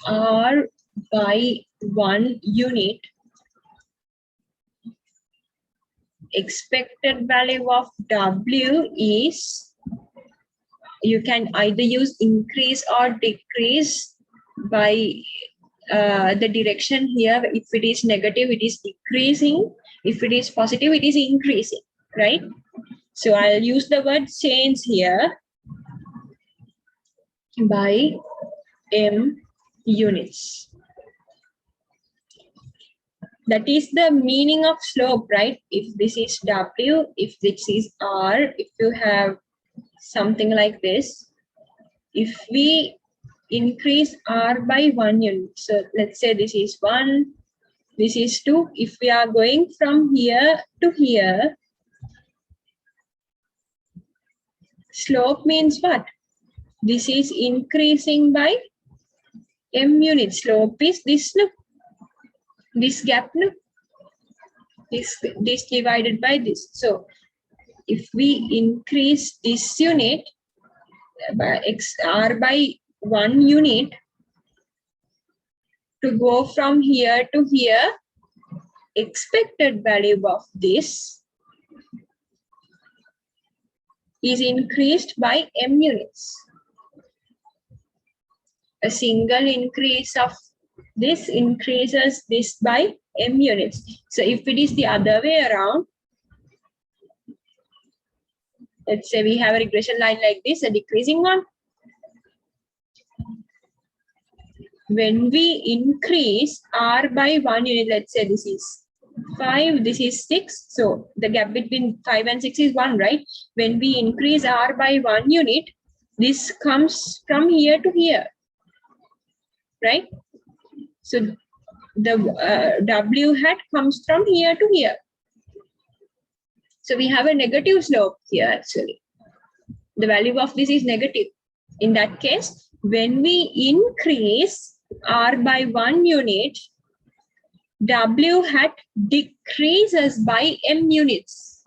r by 1 unit, expected value of w is, you can either use increase or decrease by the direction here. If it is negative, it is decreasing. If it is positive, it is increasing, right? So I'll use the word change here by m units. That is the meaning of slope, right? If this is w, if this is r, if you have something like this, if we increase r by 1 unit, so let's say this is 1, this is 2. If we are going from here to here, slope means what? This is increasing by m units. Slope is this, no? This gap, no? This divided by this. So if we increase this unit by r by 1 unit to go from here to here, expected value of this is increased by m units. A single increase of this increases this by m units. So if it is the other way around, let's say we have a regression line like this, a decreasing one. When we increase r by 1 unit, let's say this is 5, this is 6. So the gap between 5 and 6 is 1, right? When we increase r by 1 unit, this comes from here to here, right? So the w hat comes from here to here. So we have a negative slope here actually. The value of this is negative. In that case, when we increase r by 1 unit, W hat decreases by m units.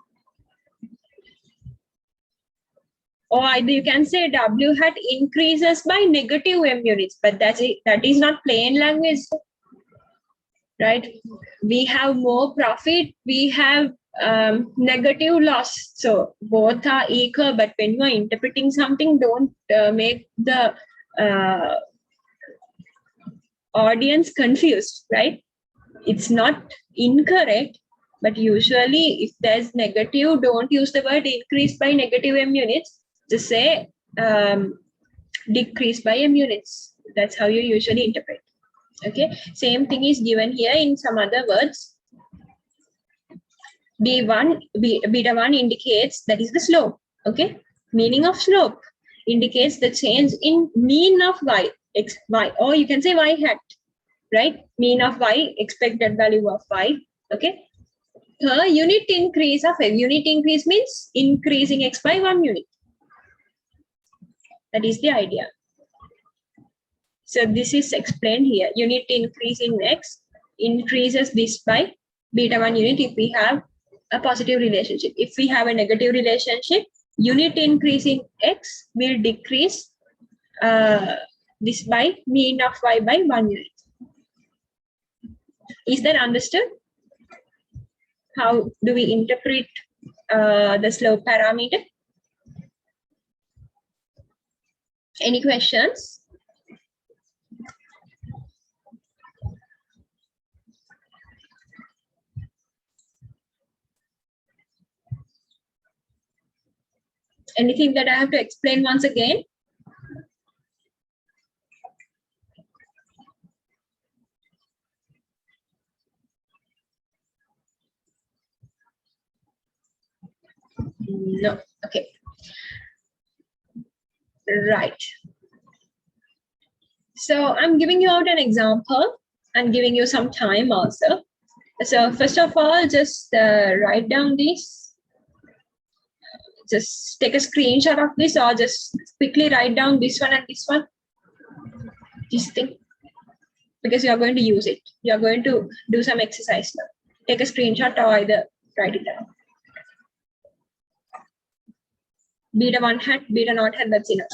Or either you can say W hat increases by negative m units, but that is not plain language, right? We have more profit, we have negative loss. So both are equal, but when you are interpreting something, don't make the audience confused, right? It's not incorrect, but usually if there's negative, don't use the word increase by negative m units. Just say decrease by m units. That's how you usually interpret. Okay, same thing is given here in some other words. Beta 1 indicates that is the slope. Okay, meaning of slope indicates the change in mean of y, x, y, or you can say y hat, right? Mean of y, expected value of y. Okay, per unit increase of a unit increase means increasing x by 1 unit. That is the idea. So this is explained here. Unit increase in x increases this by beta 1 unit if we have a positive relationship. If we have a negative relationship, unit increase in x will decrease this by mean of y by 1 unit. Is that understood? How do we interpret the slope parameter? Any questions? Anything that I have to explain once again? No. Okay. Right. So I'm giving you out an example and giving you some time also. So first of all, just write down this. Just take a screenshot of this or just quickly write down this one and this one. This thing. Because you are going to use it. You are going to do some exercise now. Take a screenshot or either write it down. Beta 1 hat, beta naught hat, that's enough.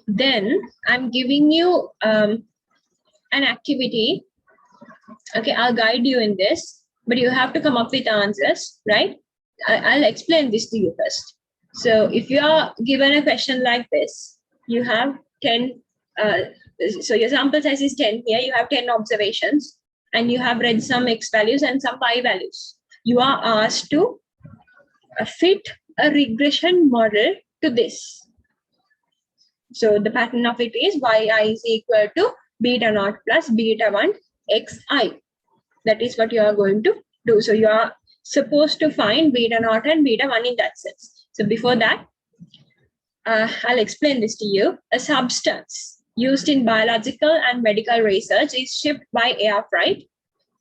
Then I'm giving you an activity. Okay, I'll guide you in this, but you have to come up with answers, right? I'll explain this to you first. So if you are given a question like this, you have 10, so your sample size is 10 here, you have 10 observations and you have read some x values and some y values. You are asked to fit a regression model to this. So the pattern of it is yi is equal to beta naught plus beta 1 xi. That is what you are going to do. So you are supposed to find beta naught and beta 1 in that sense. So before that, I'll explain this to you. A substance used in biological and medical research is shipped by air freight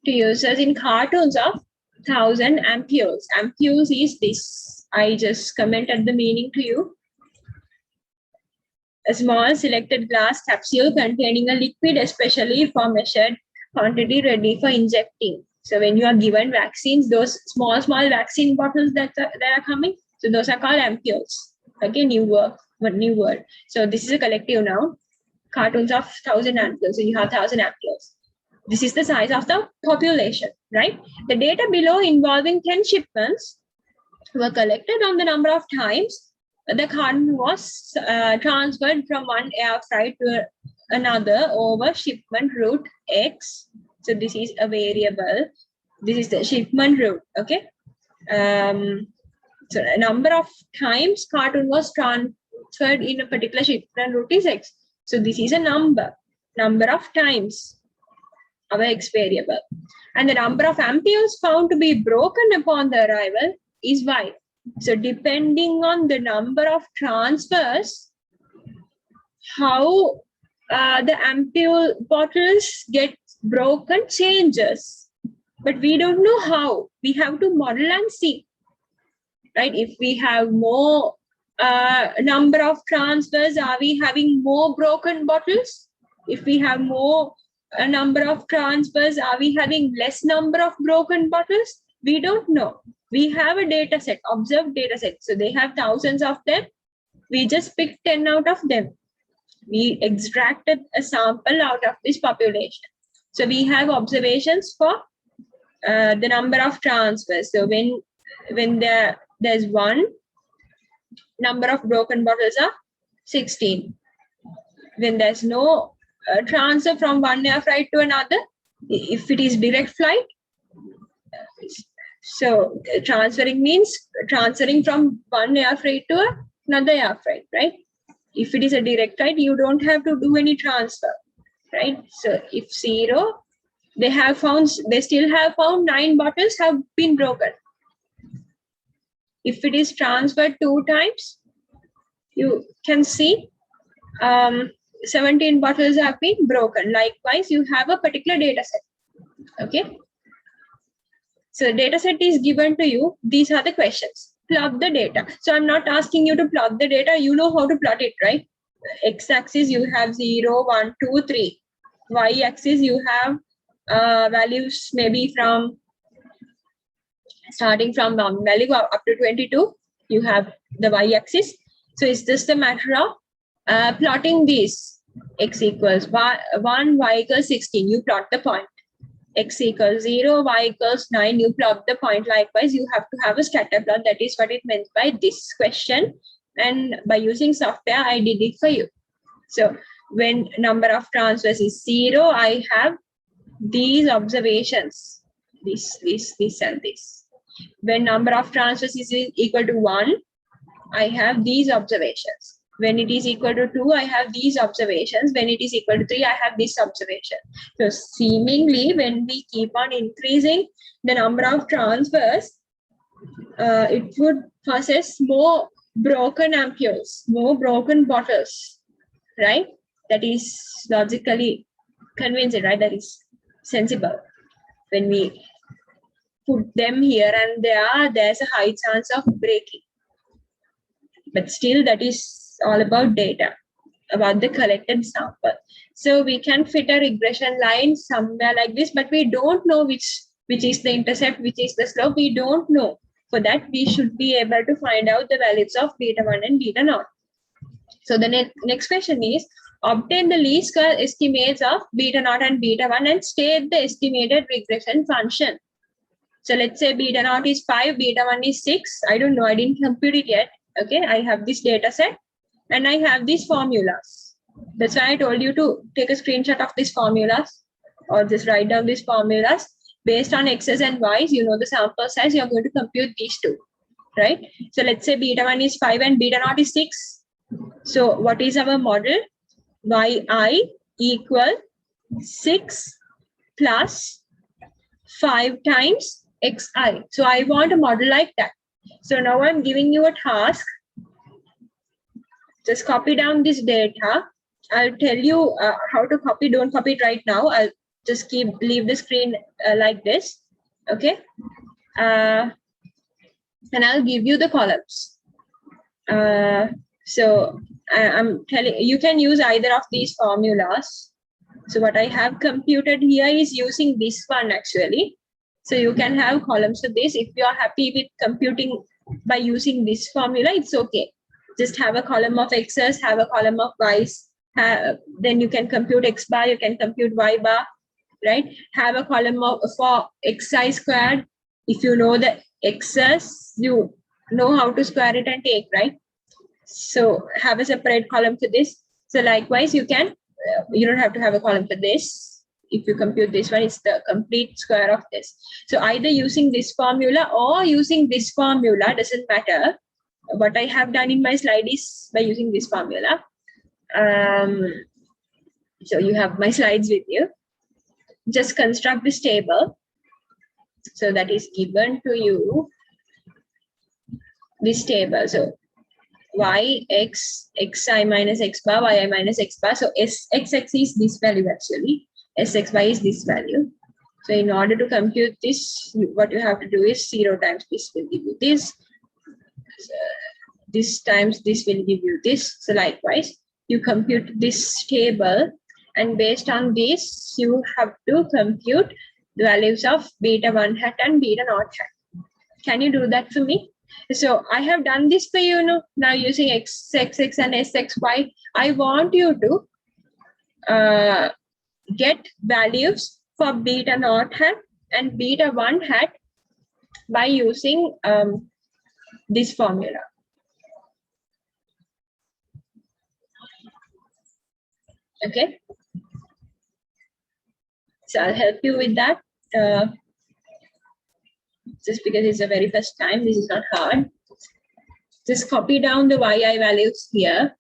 to users in cartons of 1,000 ampules. Ampules is this. I just commented the meaning to you. A small selected glass capsule containing a liquid, especially for measured quantity, ready for injecting. So when you are given vaccines, those small vaccine bottles that are coming, so those are called ampules. Okay, new word. So this is a collective noun. Cartons of 1,000 ampules. So you have 1,000 ampules. This is the size of the population, right? The data below involving 10 shipments were collected on the number of times the carton was transferred from one air freight to another over shipment route X. So this is a variable. This is the shipment route. Okay. So a number of times carton was transferred in a particular shipment route is X. So this is a number of times our X variable. And the number of ampules found to be broken upon the arrival is Y. So depending on the number of transfers, how the ampule bottles get broken changes. But we don't know how. We have to model and see. Right? If we have more number of transfers, are we having more broken bottles? If we have more number of transfers, are we having less number of broken bottles? We don't know. We have a data set, observed data set. So they have thousands of them. We just picked 10 out of them. We extracted a sample out of this population. So we have observations for the number of transfers. So when there's one, number of broken bottles are 16. When there's no transfer from one air freight to another, if it is direct flight, so transferring means transferring from one air freight to another air freight, right? If it is a direct flight, you don't have to do any transfer, right? So if 0, they still have found 9 bottles have been broken. If it is transferred 2 times, you can see 17 bottles have been broken. Likewise, you have a particular data set. Okay. So data set is given to you. These are the questions. Plot the data. So I'm not asking you to plot the data. You know how to plot it, right? X-axis, you have 0, 1, 2, 3. Y-axis, you have values maybe from starting from value up to 22. You have the Y-axis. So it's just a matter of plotting this. X equals 1, Y equals 16. You plot the point. X equals 0, Y equals 9. You plot the point. Likewise, you have to have a scatter plot. That is what it meant by this question. And by using software, I did it for you. So when number of transfers is 0, I have these observations. This, and this. When number of transfers is equal to 1, I have these observations. When it is equal to 2, I have these observations. When it is equal to 3, I have this observation. So seemingly, when we keep on increasing the number of transfers, it would possess more broken ampules, more broken bottles, right? That is logically convincing, right? That is sensible. When we put them here and there's a high chance of breaking. But still, that is all about data, about the collected sample. So we can fit a regression line somewhere like this, but we don't know which is the intercept, which is the slope. We don't know. For that, we should be able to find out the values of beta 1 and beta 0. So the next question is, obtain the least square estimates of beta 0 and beta 1 and state the estimated regression function. So let's say beta 0 is 5, beta 1 is 6. I don't know, I didn't compute it yet. Okay, I have this data set and I have these formulas. That's why I told you to take a screenshot of these formulas or just write down these formulas. Based on X's and Y's, you know the sample size, you're going to compute these two, right? So let's say beta 1 is 5 and beta 0 is 6. So what is our model? Yi equal 6 plus 5 times Xi. So I want a model like that. So now I'm giving you a task. Just copy down this data. I'll tell you how to copy. Don't copy it right now. I'll just leave the screen like this. Okay. And I'll give you the columns. So I'm telling you can use either of these formulas. So what I have computed here is using this one actually. So you can have columns to this. If you are happy with computing by using this formula, it's okay. Just have a column of X's, have a column of Y's. Then you can compute X bar, you can compute Y bar, right? Have a column for Xi squared. If you know the X's, you know how to square it and take, right? So have a separate column for this. So likewise, you don't have to have a column for this. If you compute this one, it's the complete square of this. So either using this formula or using this formula, doesn't matter. What I have done in my slide is by using this formula. So you have my slides with you. Just construct this table. So that is given to you. This table. So y, x, xi minus x bar, yi minus x bar. So x is this value actually. Sxy is this value. So in order to compute this, what you have to do is 0 times this will give you this. this times this will give you this. So likewise, you compute this table, and based on this, you have to compute the values of beta 1 hat and beta naught hat. Can you do that for me? So I have done this for you now using xxx and sxy. I want you to get values for beta naught hat and beta 1 hat by using this formula. Okay. So I'll help you with that. Just because it's the very first time, this is not hard. Just copy down the yi values here.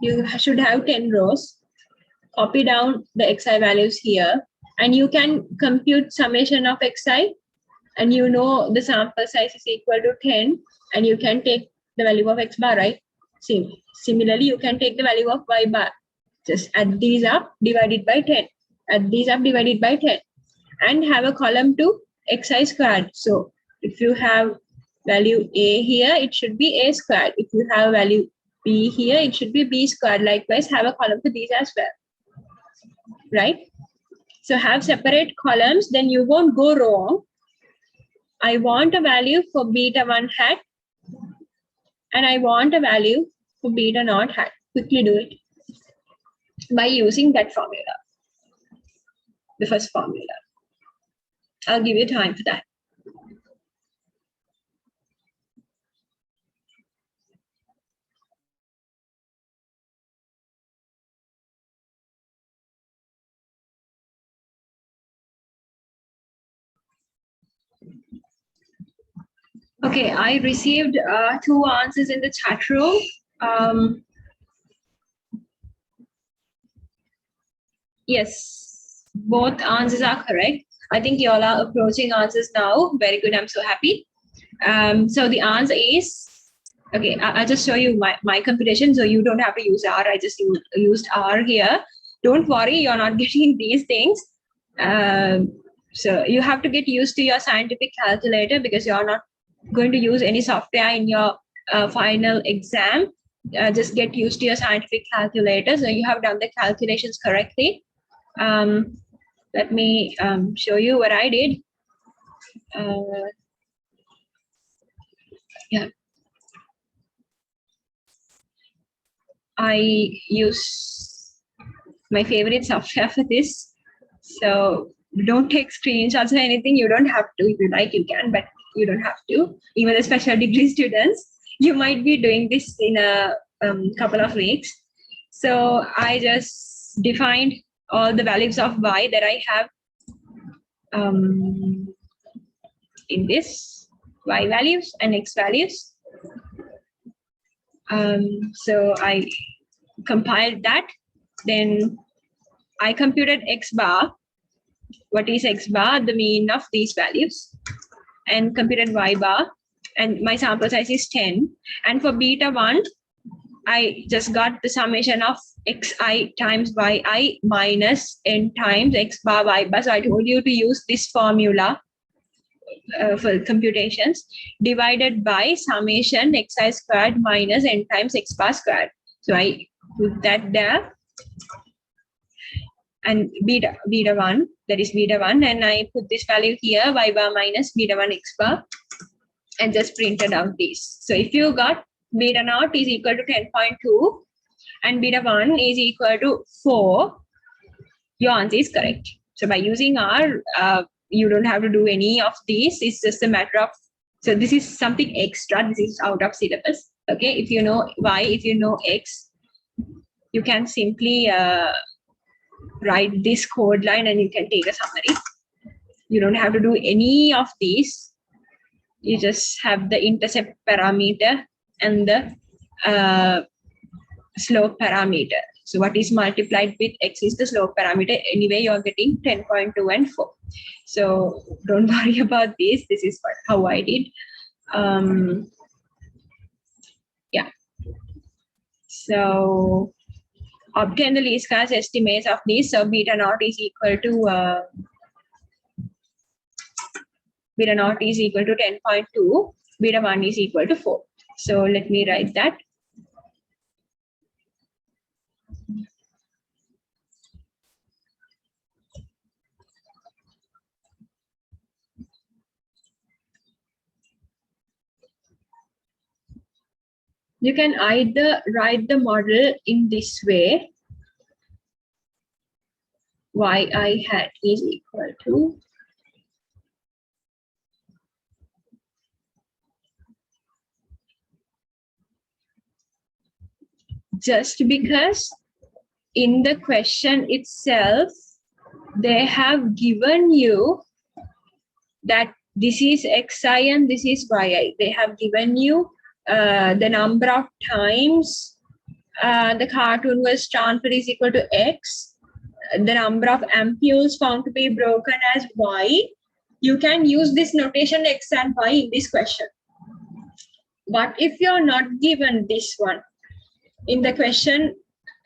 You should have 10 rows. Copy down the xi values here, and you can compute summation of xi, and you know the sample size is equal to 10, and you can take the value of x bar, right? Similarly, you can take the value of y bar. Just add these up, divided by 10. Add these up, divided by 10. And have a column to xi squared. So if you have value a here, it should be a squared. If you have value b here, it should be b squared. Likewise, have a column to these as well. Right? So have separate columns, then you won't go wrong. I want a value for beta 1 hat, and I want a value for beta naught hat. Quickly do it by using that formula, the first formula. I'll give you time for that. Okay, I received 2 answers in the chat room. Yes, both answers are correct. I think you all are approaching answers now. Very good. I'm so happy. So the answer is, okay, I'll just show you my computation. So you don't have to use R. I just used R here. Don't worry, you're not getting these things. So you have to get used to your scientific calculator, because you're not going to use any software in your final exam. Just get used to your scientific calculator. So you have done the calculations correctly. Let me show you what I did. Yeah. I use my favorite software for this. So don't take screenshots or anything. You don't have to. If you like, you can, but you don't have to. Even the special degree students, you might be doing this in a couple of weeks. So I just defined all the values of y that I have in this y values and x values. So I compiled that. Then I computed x bar. What is x bar? The mean of these values. And computed y bar. And my sample size is 10. And for beta 1, I just got the summation of xi times yi minus n times x bar y bar. So I told you to use this formula for computations, divided by summation xi squared minus n times x bar squared. So I put that there. And beta 1, that is beta 1, and I put this value here, y bar minus beta 1 x bar, and just printed out these. So if you got beta naught is equal to 10.2 and beta 1 is equal to 4, your answer is correct. So by using R, you don't have to do any of these. It's just a matter of, so this is something extra. This is out of syllabus. Okay, if you know Y, if you know X, you can simply write this code line and you can take a summary. You don't have to do any of these. You just have the intercept parameter and the slope parameter. So what is multiplied with x is the slope parameter. Anyway, you're getting 10.2 and 4. So don't worry about this. This is how I did. Yeah. So obtain the least squares estimates of these. So beta naught is equal to beta naught is equal to 10.2. Beta 1 is equal to 4. So let me write that. You can either write the model in this way. Yi hat is equal to just because in the question itself, they have given you that this is xi and this is yi. They have given you the number of times the cartoon was transferred is equal to x, the number of ampules found to be broken as y. You can use this notation x and y in this question. But if you're not given this one in the question,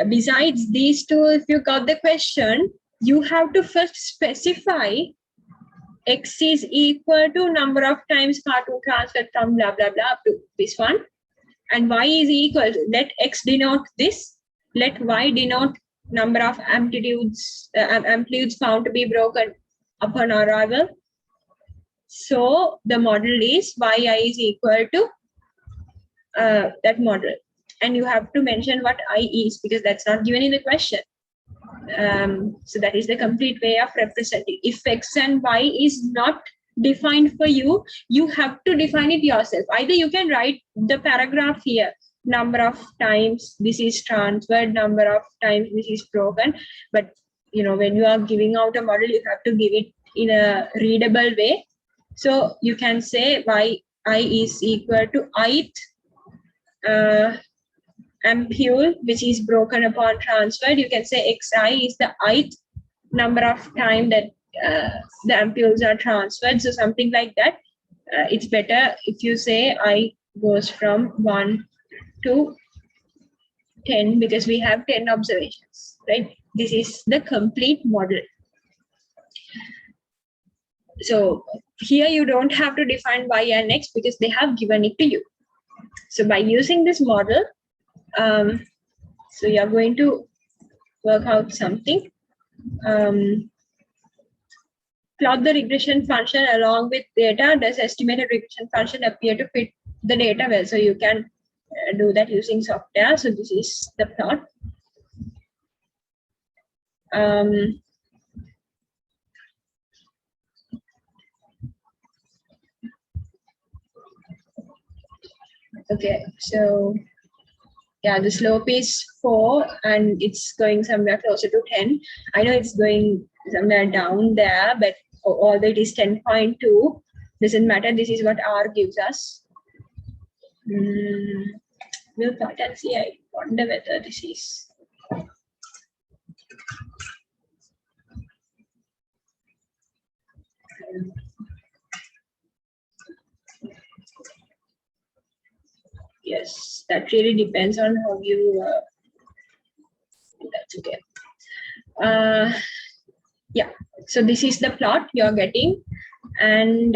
besides these two, if you got the question, you have to first specify x is equal to number of times cartoon transferred from blah blah blah up to this one, and y is equal to, let x denote this, let y denote number of amplitudes found to be broken upon arrival. So the model is yi is equal to that model, and you have to mention what I is because that's not given in the question. So that is the complete way of representing. If x and y is not defined for you, you have to define it yourself. Either you can write the paragraph here, number of times this is transferred, number of times this is broken, but when you are giving out a model, you have to give it in a readable way. So you can say yi is equal to ith ampule which is broken upon transferred. You can say xi is the ith number of time that the ampules are transferred. So something like that. It's better if you say I goes from 1 to 10 because we have 10 observations, right? This is the complete model. So here you don't have to define y and x because they have given it to you. So by using this model, so you're going to work out something. Plot the regression function along with data. Does estimated regression function appear to fit the data well? So you can do that using software. So this is the plot. Okay, so yeah, the slope is 4 and it's going somewhere closer to 10. I know it's going somewhere down there, but although it is 10.2, doesn't matter. This is what R gives us. We'll start and see. I wonder whether this is. Yes, that really depends on how you. That's okay. Yeah, so this is the plot you're getting, and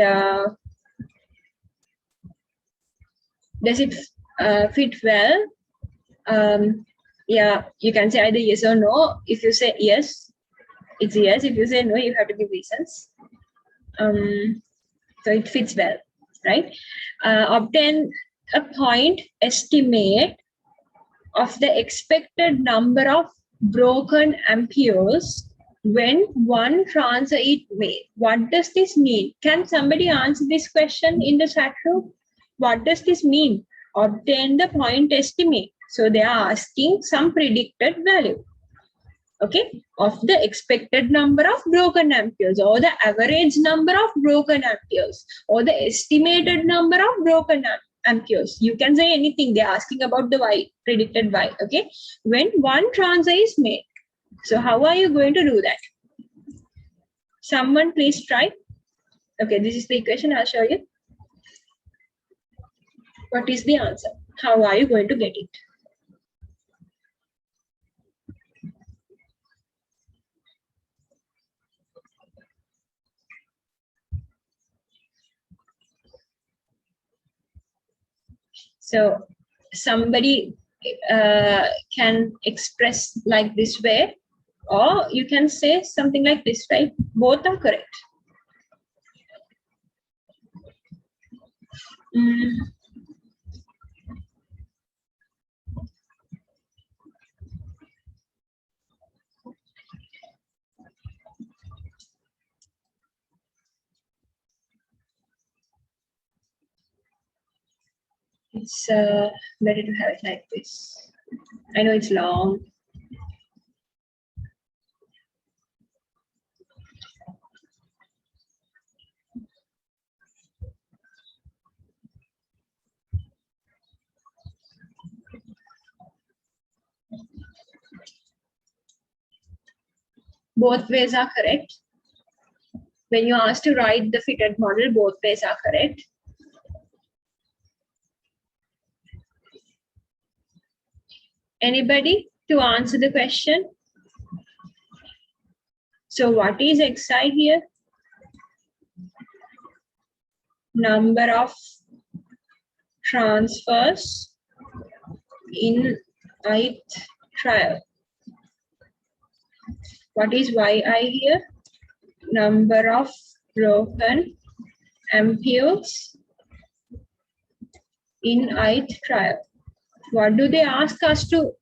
does it fit well? Yeah, you can say either yes or no. If you say yes, it's yes. If you say no, you have to give reasons. So it fits well, right? Obtain a point estimate of the expected number of broken ampules when one transfer is made. What does this mean? Can somebody answer this question in the chat room? What does this mean? Obtain the point estimate. So they are asking some predicted value, okay, of the expected number of broken ampules or the average number of broken ampules or the estimated number of broken ampules. You can say anything. They're asking about the y, predicted y, okay, when one transfer is made. So how are you going to do that? Someone please try. Okay, this is the equation. I'll show you. What is the answer? How are you going to get it? So somebody can express like this way, or you can say something like this, right? Both are correct. It's better to have it like this. I know it's long. Both ways are correct. When you ask to write the fitted model, both ways are correct. Anybody to answer the question? So what is xi here? Number of transfers in ith trial. What is yi here? Number of broken ampules in ith trial. What do they ask us to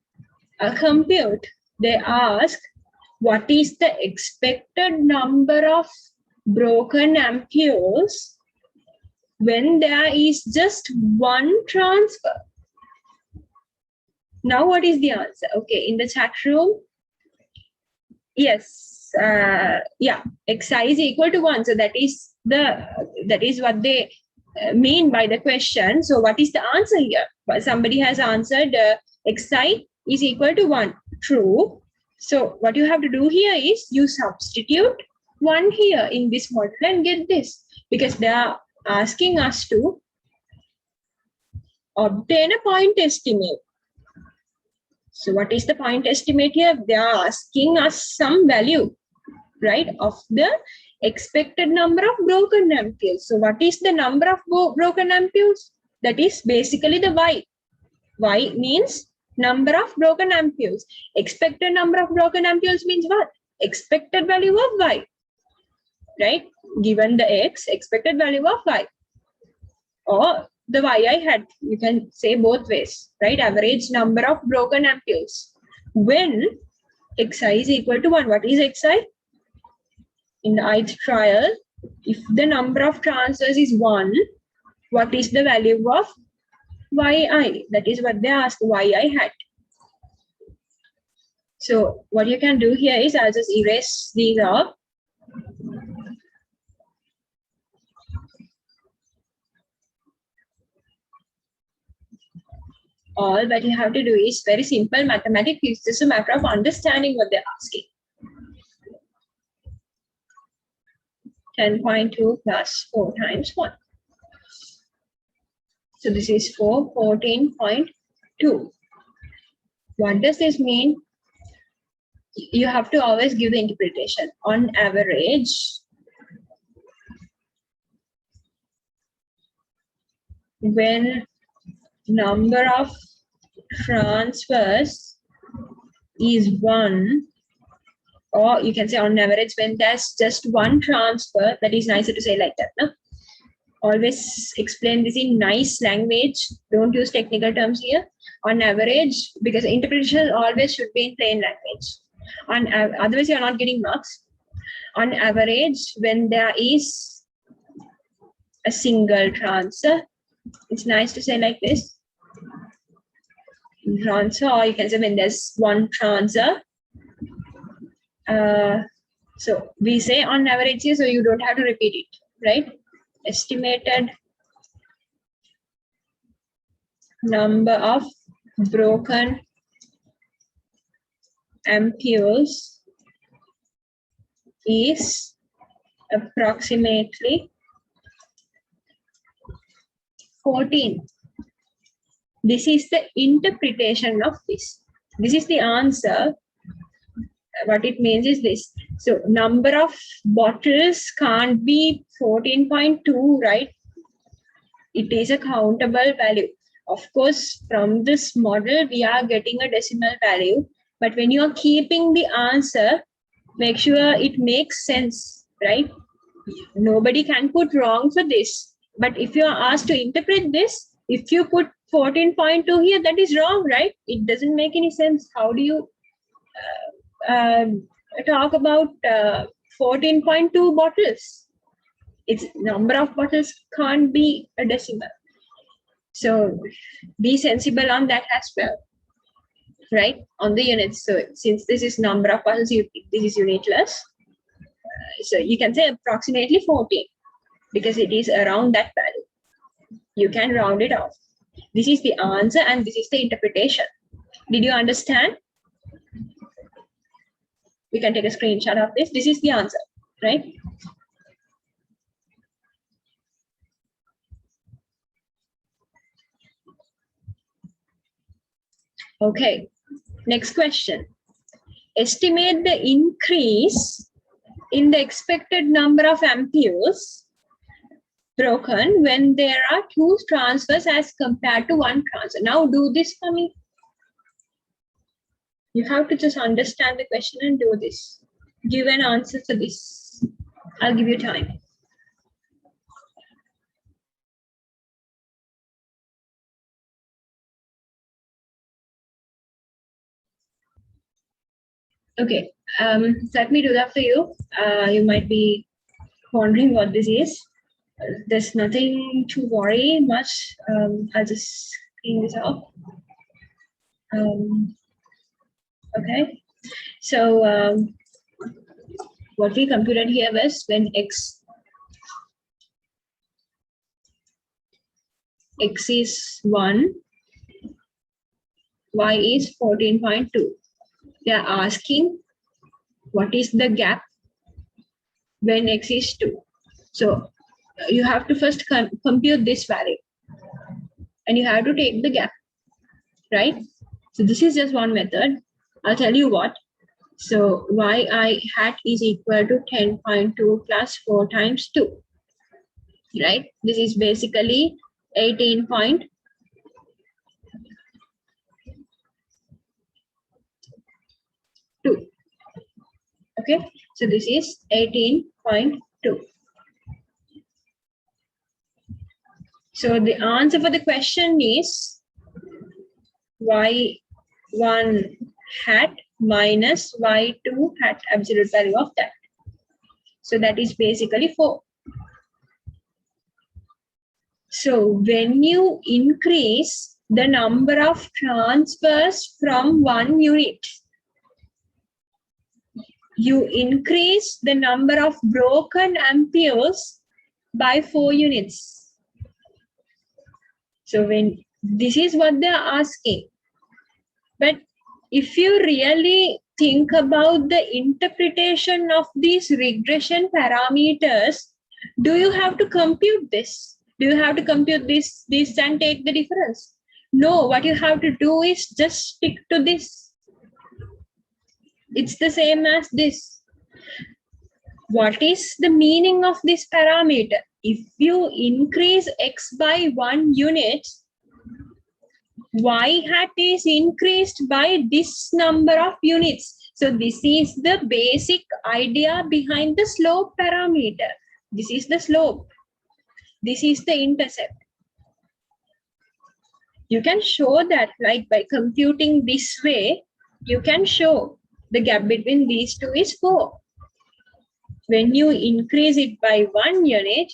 compute? They ask what is the expected number of broken ampules when there is just one transfer. Now what is the answer? Okay, in the chat room, yes, yeah, xi is equal to 1. So that is what they mean by the question. So what is the answer here? Well, somebody has answered xi is equal to 1. True. So what you have to do here is you substitute 1 here in this model and get this, because they are asking us to obtain a point estimate. So what is the point estimate here? They are asking us some value, right, of the expected number of broken ampules. So what is the number of broken ampules? That is basically the y. Y means number of broken ampules. Expected number of broken ampules means what? Expected value of y, right? Given the x, expected value of y. Or the yi hat, you can say both ways, right? Average number of broken ampules when xi is equal to 1. What is xi? In the ith trial, if the number of transfers is 1, what is the value of yi? That is what they ask, yi hat. So what you can do here is I'll just erase these off. All that you have to do is very simple mathematics. It's just a matter of understanding what they're asking. 10.2 plus 4 times 1. So this is 4, 14.2. What does this mean? You have to always give the interpretation. On average, when number of transfers is 1, or you can say on average when there's just one transfer, that is nicer to say like that, no? Always explain this in nice language. Don't use technical terms here. On average, because interpretation always should be in plain language. Otherwise, you're not getting marks. On average, when there is a single transfer, it's nice to say like this. Transfer, or you can say when there's one transfer. So we say on average here, so you don't have to repeat it, right? Estimated number of broken ampules is approximately 14. This is the interpretation of this. This is the answer. What it means is this. So number of bottles can't be 14.2, right? It is a countable value. Of course, from this model, we are getting a decimal value. But when you are keeping the answer, make sure it makes sense, right? Nobody can put wrong for this. But if you are asked to interpret this, if you put 14.2 here, that is wrong, right? It doesn't make any sense. How do you talk about 14.2 bottles? Its number of bottles can't be a decimal. So be sensible on that as well, right? On the units. So since this is number of bottles, this is unitless. So you can say approximately 14 because it is around that value. You can round it off. This is the answer and this is the interpretation. Did you understand? We can take a screenshot of this. This is the answer, right? Okay, next question. Estimate the increase in the expected number of amperes broken when there are two transfers as compared to one transfer. Now do this for me. You have to just understand the question and do this. Give an answer to this. I'll give you time. Okay, let me do that for you. You might be wondering what this is. There's nothing to worry much. I'll just clean this up. Okay, so what we computed here was when x is 1, y is 14.2. They are asking what is the gap when x is 2. So you have to first compute this value and you have to take the gap, right? So this is just one method. I'll tell you what. So yi hat is equal to 10.2 plus 4 times 2, right? This is basically 18.2. Okay, so this is 18.2. So the answer for the question is y1 hat minus y2 hat, absolute value of that. So that is basically 4. So when you increase the number of transfers from one unit, you increase the number of broken amperes by 4 units. So when this is what they are asking. But if you really think about the interpretation of these regression parameters, do you have to compute this? Do you have to compute this and take the difference? No, what you have to do is just stick to this. It's the same as this. What is the meaning of this parameter? If you increase x by 1 unit, y hat is increased by this number of units. So this is the basic idea behind the slope parameter. This is the slope. This is the intercept. You can show that, like by computing this way, you can show the gap between these two is 4. When you increase it by 1 unit,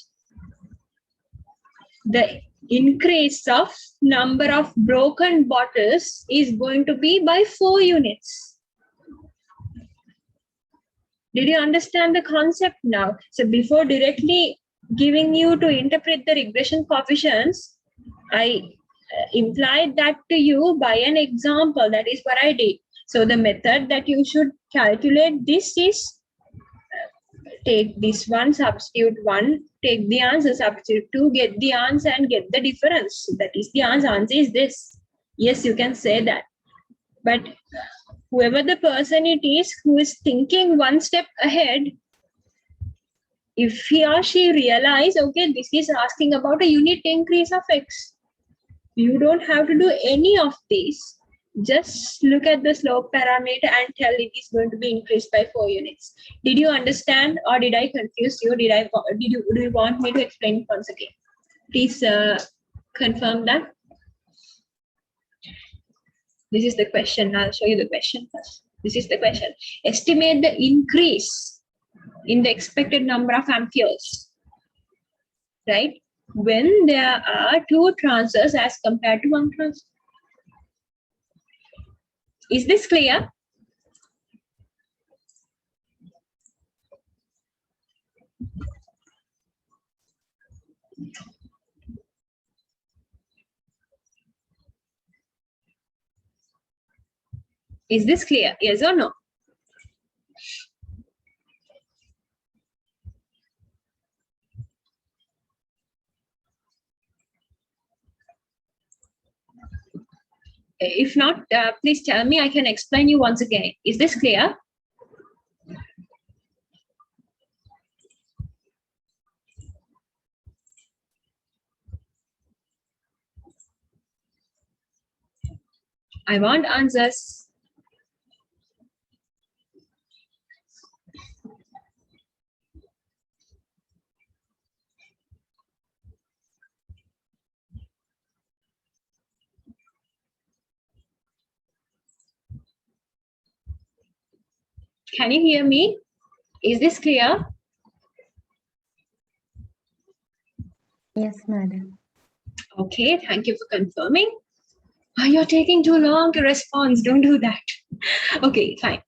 the increase of number of broken bottles is going to be by 4 units. Did you understand the concept now? So before directly giving you to interpret the regression coefficients, I implied that to you by an example. That is what I did. So the method that you should calculate this is take this one, substitute 1, take the answer, substitute 2, get the answer and get the difference. That is the answer. Answer is this. Yes, you can say that. But whoever the person it is who is thinking one step ahead, if he or she realize, okay, this is asking about a unit increase of x. You don't have to do any of these. Just look at the slope parameter and tell it is going to be increased by 4 units. Did you understand, or did I confuse you? Do you want me to explain it once again? Please confirm that. This is the question. I'll show you the question first. This is the question. Estimate the increase in the expected number of amperes, right? When there are 2 transfers as compared to 1 transfer. Is this clear? Is this clear? Yes or no? If not, please tell me. I can explain you once again. Is this clear? I want answers. Can you hear me? Is this clear? Yes, madam. Okay, thank you for confirming. You're taking too long to respond. Don't do that. Okay, fine.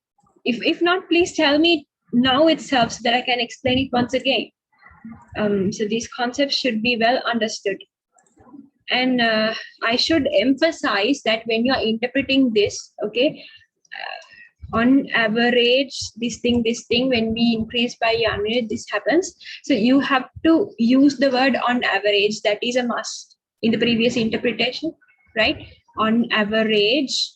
If not, please tell me now itself so that I can explain it once again. So these concepts should be well understood. And I should emphasize that when you are interpreting this, okay, on average, this thing, when we increase by unit, this happens. So you have to use the word on average. That is a must in the previous interpretation, right? On average,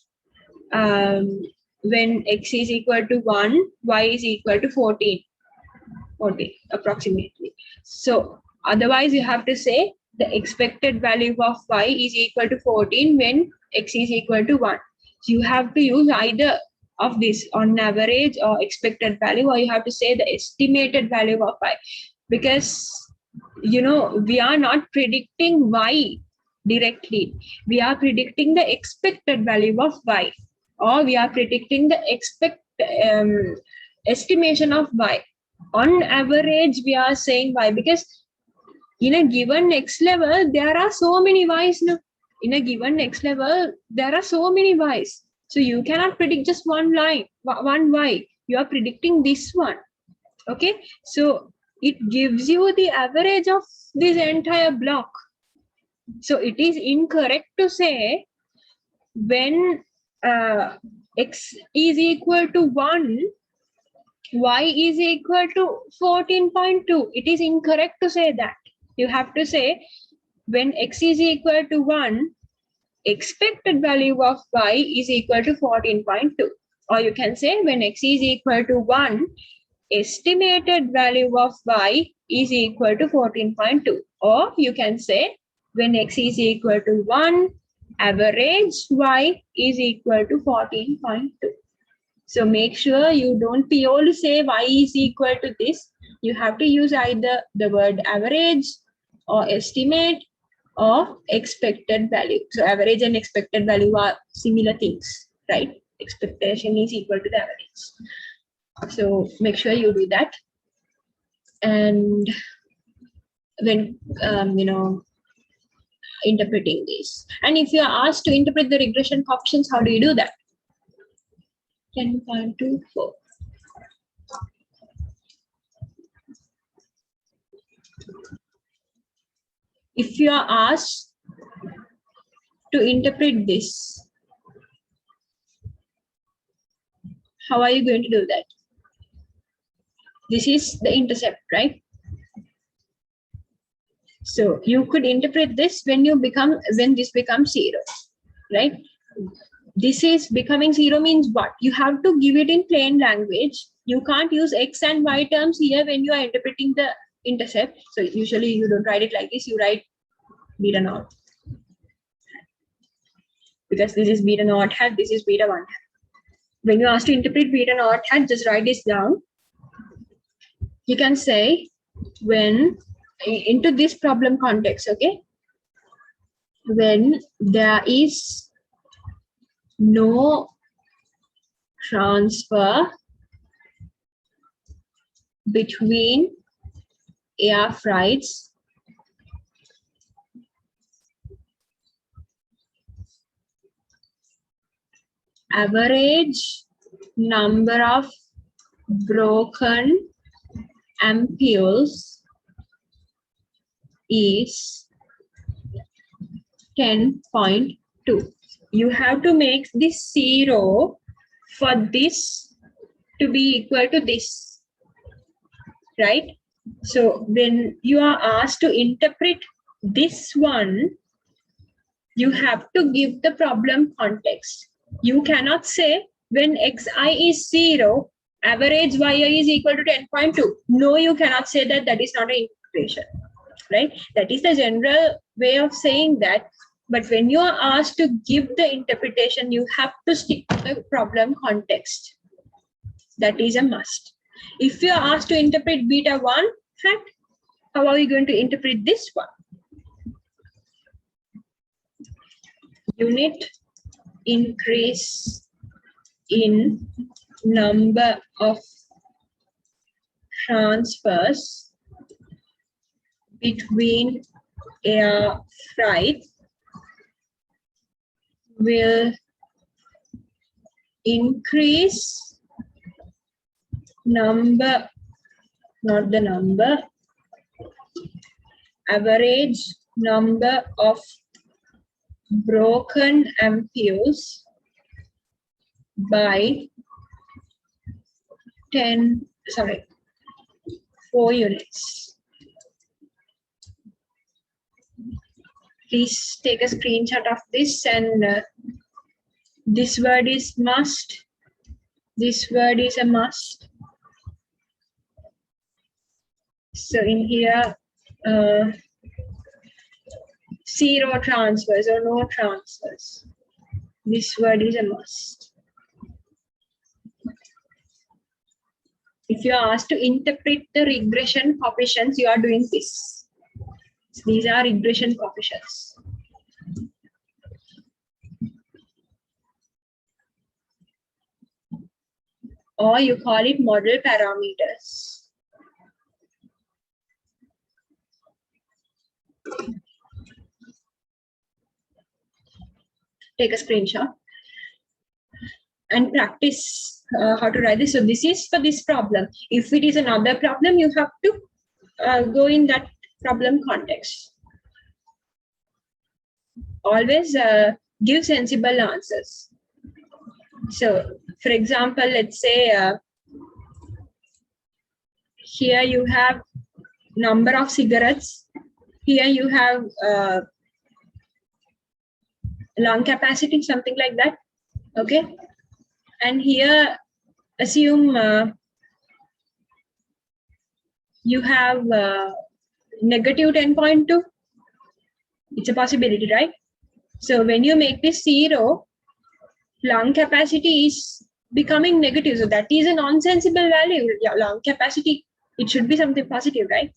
when x is equal to 1, y is equal to 14 approximately. So otherwise you have to say the expected value of y is equal to 14 when x is equal to 1. So you have to use either of this, on average or expected value, or you have to say the estimated value of y, because we are not predicting y directly. We are predicting the expected value of y, or we are predicting the estimation of y. On average, we are saying y because in a given next level, there are so many y's. No? In a given next level, there are so many y's. So you cannot predict just one y. You are predicting this one. Okay. So it gives you the average of this entire block. So it is incorrect to say when x is equal to 1, y is equal to 14.2. It is incorrect to say that. You have to say when x is equal to 1, expected value of y is equal to 14.2. Or you can say when x is equal to 1, estimated value of y is equal to 14.2. Or you can say when x is equal to 1, average y is equal to 14.2. So make sure you don't purely say y is equal to this. You have to use either the word average or estimate or expected value. So average and expected value are similar things, right? Expectation is equal to the average. So make sure you do that. And when, interpreting this. And if you are asked to interpret the regression coefficients, how do you do that? 10.24. If you are asked to interpret this, how are you going to do that? This is the intercept, right? So you could interpret this when this becomes 0, right? This is becoming 0 means what? You have to give it in plain language. You can't use x and y terms here when you are interpreting the intercept. So usually you don't write it like this. You write beta naught. because this is beta naught hat, this is beta 1 hat. When you ask to interpret beta naught hat, just write this down. You can say when into this problem context, okay? When there is no transfer between air freights average number of broken ampules is 10.2. You have to make this 0 for this to be equal to this, right? So when you are asked to interpret this one, you have to give the problem context. You cannot say when xi is 0, average yi is equal to 10.2. No, you cannot say that. That is not an interpretation, right? That is the general way of saying that. But when you are asked to give the interpretation, you have to stick to the problem context. That is a must. If you are asked to interpret beta 1 hat, how are you going to interpret this one? Unit increase in number of transfers between air freight will increase number, not the number, average number of broken ampules by 4 units. Please take a screenshot of this, and this word is must. This word is a must. So in here, 0 transfers or no transfers. This word is a must. If you are asked to interpret the regression coefficients, you are doing this. So these are regression coefficients. Or you call it model parameters. Take a screenshot and practice how to write this. So this is for this problem. If it is another problem, you have to go in that problem context. Always give sensible answers. So for example, let's say here you have number of cigarettes. Here you have lung capacity, something like that. Okay. And here assume you have negative 10.2. It's a possibility, right? So when you make this 0, lung capacity is becoming negative. So that is a non-sensible value. Yeah, lung capacity, it should be something positive, right?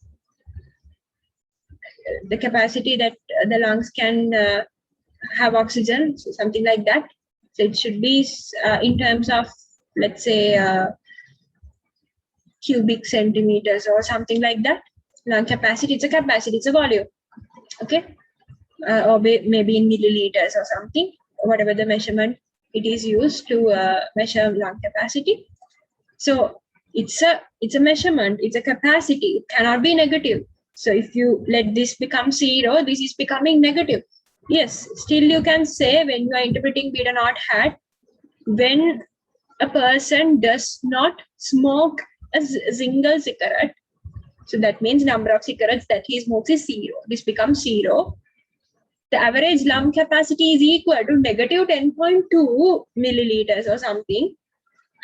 The capacity that the lungs can have oxygen, so something like that. So it should be in terms of, let's say, cubic centimeters or something like that. Lung capacity, it's a capacity, it's a volume. Okay. Or maybe in milliliters or something, whatever the measurement it is used to measure lung capacity. So it's a measurement, it's a capacity, it cannot be negative. So if you let this become 0, this is becoming negative. Yes, still you can say when you are interpreting beta naught hat, when a person does not smoke a single cigarette, so that means number of cigarettes that he smokes is 0. This becomes 0. The average lung capacity is equal to negative 10.2 milliliters or something.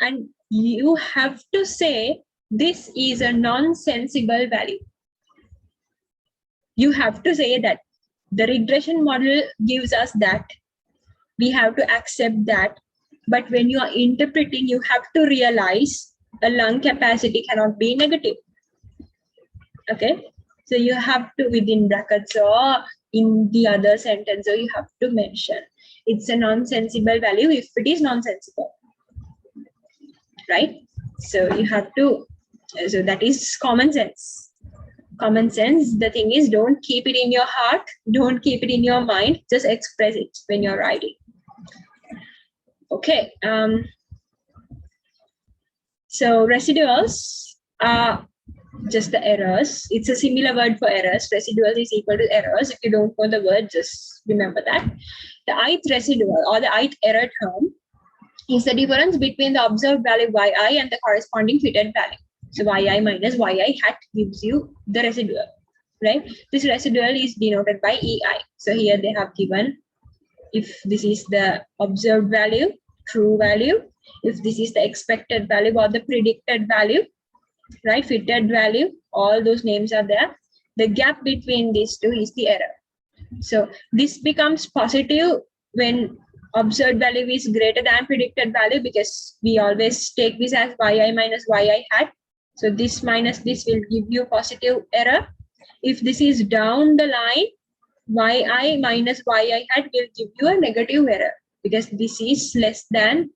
And you have to say this is a non-sensible value. You have to say that the regression model gives us that We have to accept that. But when you are interpreting, you have to realize a lung capacity cannot be negative. Okay, so you have to, within brackets or in the other sentence, or you have to mention it's a non-sensible value if it is non-sensible, right? So you have to, so that is common sense. Common sense, the thing is, don't keep it in your heart, don't keep it in your mind, just express it when you're writing. Okay, so residuals are just the errors. It's a similar word for errors. Residual is equal to errors. If you don't know the word, just remember that. The ith residual or the ith error term is the difference between the observed value yi and the corresponding fitted value. So yi minus yi hat gives you the residual, right? This residual is denoted by ei. So here they have given, if this is the observed value, true value, if this is the expected value or the predicted value, right, fitted value, all those names are there. The gap between these two is the error. So this becomes positive when observed value is greater than predicted value, because we always take this as yi minus yi hat. So this minus this will give you positive error. If this is down the line, yi minus yi hat will give you a negative error, because this is less than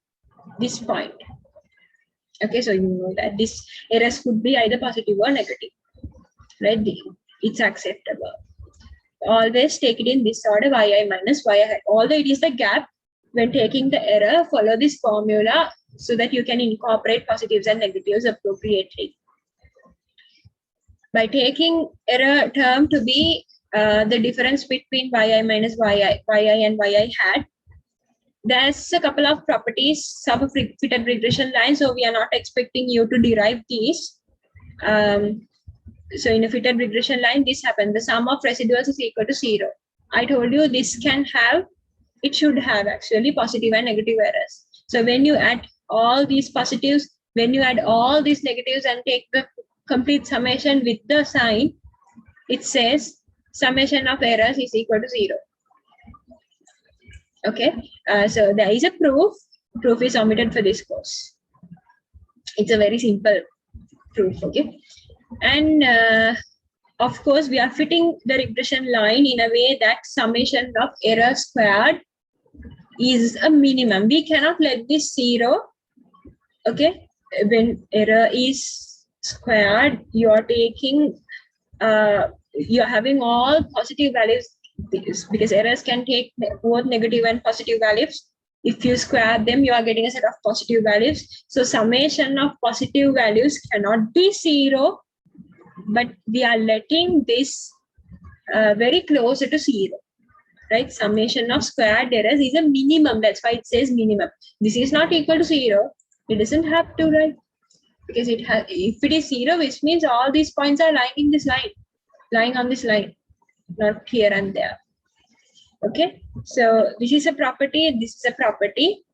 this point. Okay, so you know that this errors could be either positive or negative, right? It's acceptable. Always take it in this order, yi minus yi hat. Although it is the gap, when taking the error, follow this formula so that you can incorporate positives and negatives appropriately. By taking error term to be the difference between yi minus yi and yi hat, there's a couple of properties of a fitted regression line, so we are not expecting you to derive these. So in a fitted regression line, this happens. The sum of residuals is equal to 0. I told you this can have, it should have actually positive and negative errors. So when you add all these positives, when you add all these negatives and take the complete summation with the sign, it says summation of errors is equal to 0. Okay, so there is a proof. Proof is omitted for this course. It's a very simple proof. Okay, and of course we are fitting the regression line in a way that summation of error squared is a minimum. We cannot let this 0. Okay, when error is squared, you are taking you are having all positive values, because errors can take both negative and positive values. If you square them, you are getting a set of positive values. So summation of positive values cannot be 0, but we are letting this very close to 0, right? Summation of squared errors is a minimum. That's why it says minimum. This is not equal to 0. It doesn't have to, right? Because it has, if it is 0, which means all these points are lying in this line, lying on this line, not here and there. Okay, so this is a property, this is a property,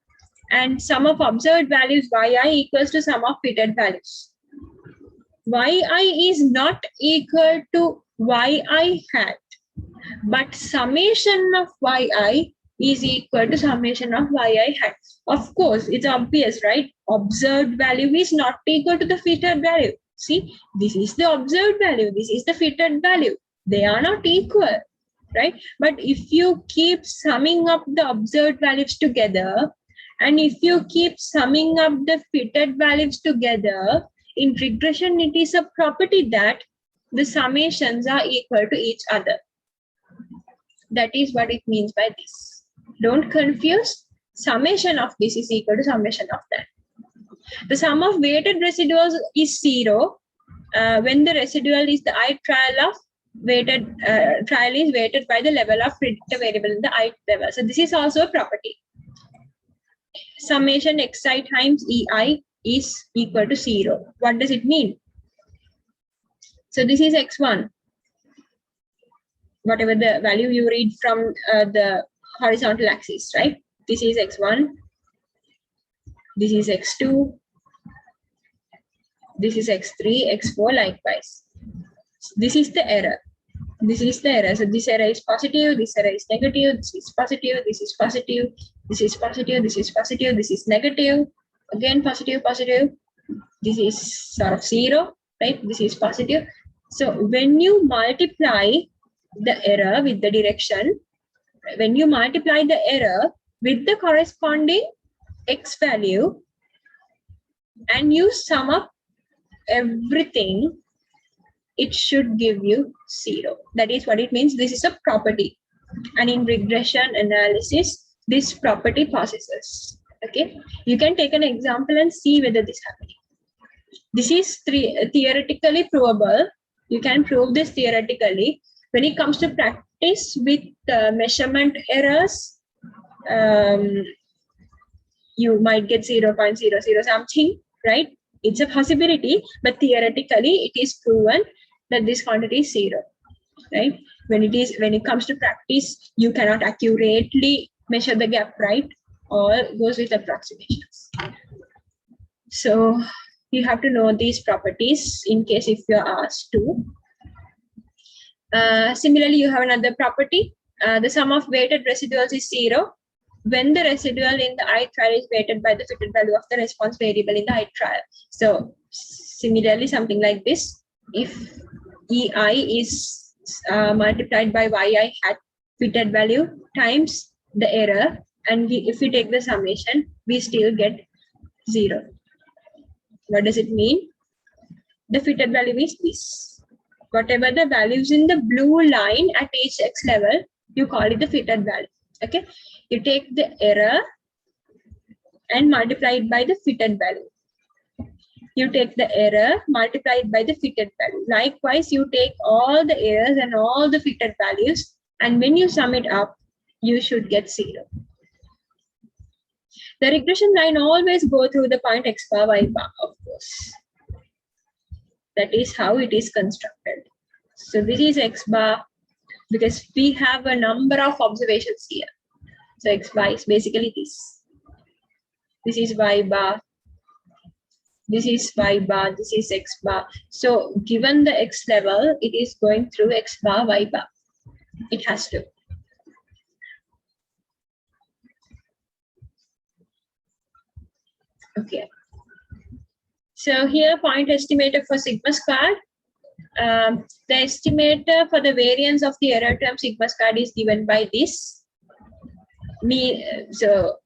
and sum of observed values yi equals to sum of fitted values. Yi is not equal to yi hat, but summation of yi is equal to summation of yi hat. Of course, it's obvious, right? Observed value is not equal to the fitted value. See, this is the observed value, this is the fitted value. They are not equal, right? But if you keep summing up the observed values together, and if you keep summing up the fitted values together, in regression, it is a property that the summations are equal to each other. That is what it means by this. Don't confuse. Summation of this is equal to summation of that. The sum of weighted residuals is 0 when the residual is the ith trial of weighted trial is weighted by the level of predictor variable in the ith level. So this is also a property. Summation xi times ei is equal to 0. What does it mean? So this is x1. Whatever the value you read from the horizontal axis, right? This is x1. This is x2. This is x3, x4, likewise. This is the error. This is the error. So this error is positive, this error is negative, this is positive, this is positive, This is positive, this is positive, this is negative, again positive, positive. This is sort of 0, right? This is positive. So when you multiply the error with the direction, when you multiply the error with the corresponding x value and you sum up everything, it should give you 0. That is what it means. This is a property. And in regression analysis, this property possesses. Okay, you can take an example and see whether this happens. This is theoretically provable. You can prove this theoretically. When it comes to practice with measurement errors, you might get 0.00 something, right? It's a possibility, but theoretically it is proven that this quantity is 0, right? When it comes to practice, you cannot accurately measure the gap, right? All goes with approximations. So you have to know these properties in case if you are asked to. Similarly, you have another property. The sum of weighted residuals is 0 when the residual in the ith trial is weighted by the fitted value of the response variable in the ith trial. So similarly, something like this. If EI is multiplied by YI hat fitted value times the error, and if we take the summation, we still get 0. What does it mean? The fitted value is this. Whatever the values in the blue line at each x level, you call it the fitted value. Okay, you take the error and multiply it by the fitted value. You take the error, multiply it by the fitted value. Likewise, you take all the errors and all the fitted values, and when you sum it up, you should get 0. The regression line always go through the point x bar y bar, of course. That is how it is constructed. So this is x bar because we have a number of observations here. So x bar is basically this. This is y bar. This is y bar. This is x bar. So given the x level, it is going through x bar, y bar. It has to. Okay. So here point estimator for sigma squared. The estimator for the variance of the error term sigma squared is given by this. So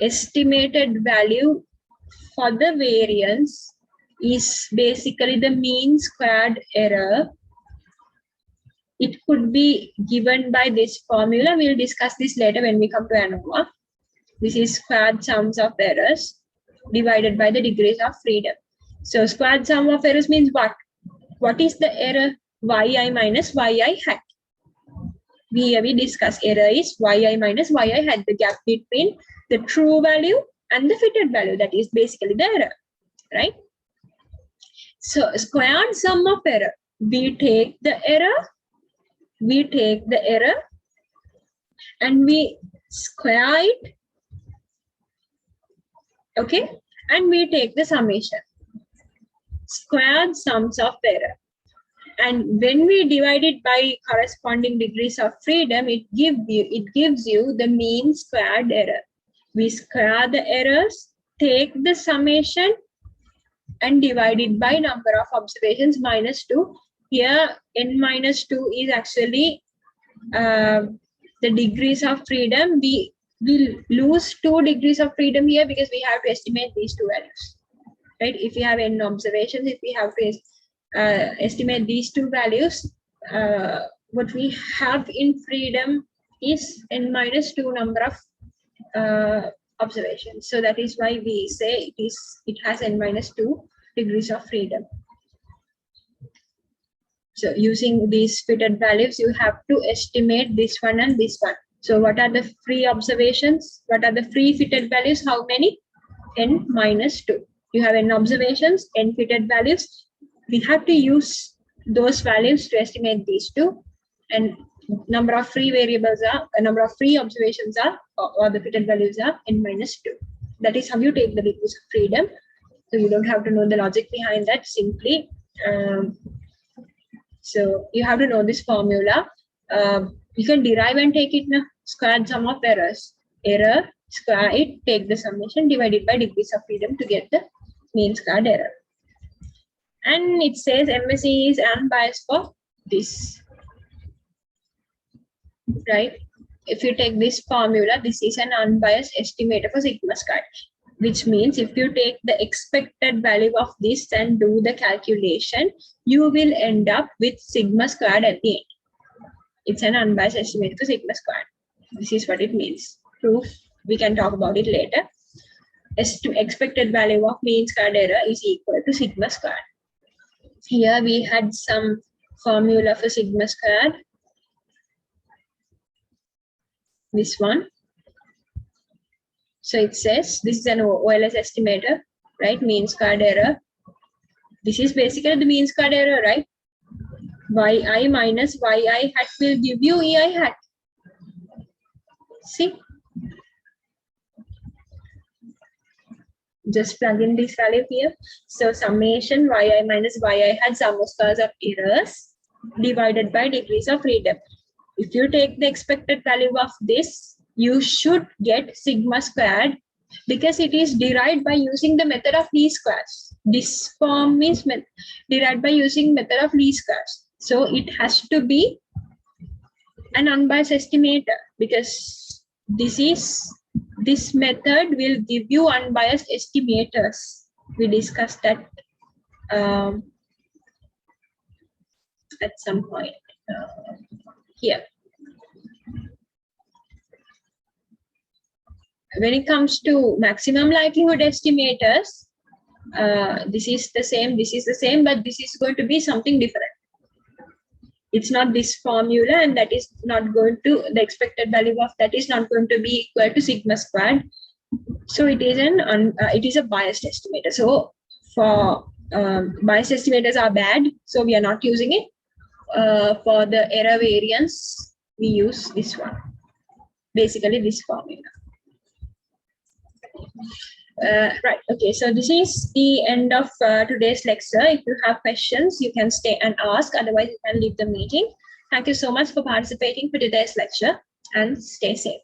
estimated value for the variance is basically the mean squared error. It could be given by this formula. We'll discuss this later when we come to ANOVA. This is squared sums of errors divided by the degrees of freedom. So squared sum of errors means what? What is the error? Yi minus Yi hat. We discuss error is Yi minus Yi hat, the gap between the true value and the fitted value. That is basically the error, right? So squared sum of error. We take the error and we square it, okay? And we take the summation. Squared sums of error. And when we divide it by corresponding degrees of freedom, it gives you the mean squared error. We square the errors, take the summation, and divide it by number of observations minus 2. Here, n minus 2 is actually the degrees of freedom. We will lose 2 degrees of freedom here because we have to estimate these 2 values, right? If we have n observations, if we have to estimate these 2 values, what we have in freedom is n minus 2 number of observations. So that is why we say it has n minus 2 degrees of freedom. So using these fitted values, you have to estimate this one and this one. So what are the free observations? What are the free fitted values? How many? N minus 2. You have n observations, n fitted values. We have to use those values to estimate these 2. And number of free variables are, a number of free observations are, or the fitted values are n minus 2. That is how you take the degrees of freedom. So you don't have to know the logic behind that, simply. So you have to know this formula. You can derive and take it now. Squared sum of errors. Error square it, take the summation, divide it by degrees of freedom to get the mean squared error. And it says MSE is unbiased for this, right? If you take this formula, this is an unbiased estimator for sigma squared, which means if you take the expected value of this and do the calculation, you will end up with sigma squared at the end. It's an unbiased estimate for sigma squared. This is what it means. Proof, we can talk about it later. Expected value of mean squared error is equal to sigma squared. Here we had some formula for sigma squared. This one. So it says this is an OLS estimator, right? Mean squared error. This is basically the mean squared error, right? Yi minus yi hat will give you ei hat. See? Just plug in this value here. So summation yi minus yi hat sum of squares of errors divided by degrees of freedom. If you take the expected value of this, you should get sigma squared because it is derived by using the method of least squares. This form is derived by using method of least squares. So it has to be an unbiased estimator because this method will give you unbiased estimators. We discussed that at some point here. When it comes to maximum likelihood estimators, this is the same, but this is going to be something different. It's not this formula, and that is not going to, the expected value of that is not going to be equal to sigma squared. So it is a biased estimator. So for biased estimators are bad, so we are not using it. For the error variance, we use this one, basically this formula. Right, okay, so this is the end of today's lecture. If you have questions, you can stay and ask, otherwise you can leave the meeting. Thank you so much for participating for today's lecture and stay safe.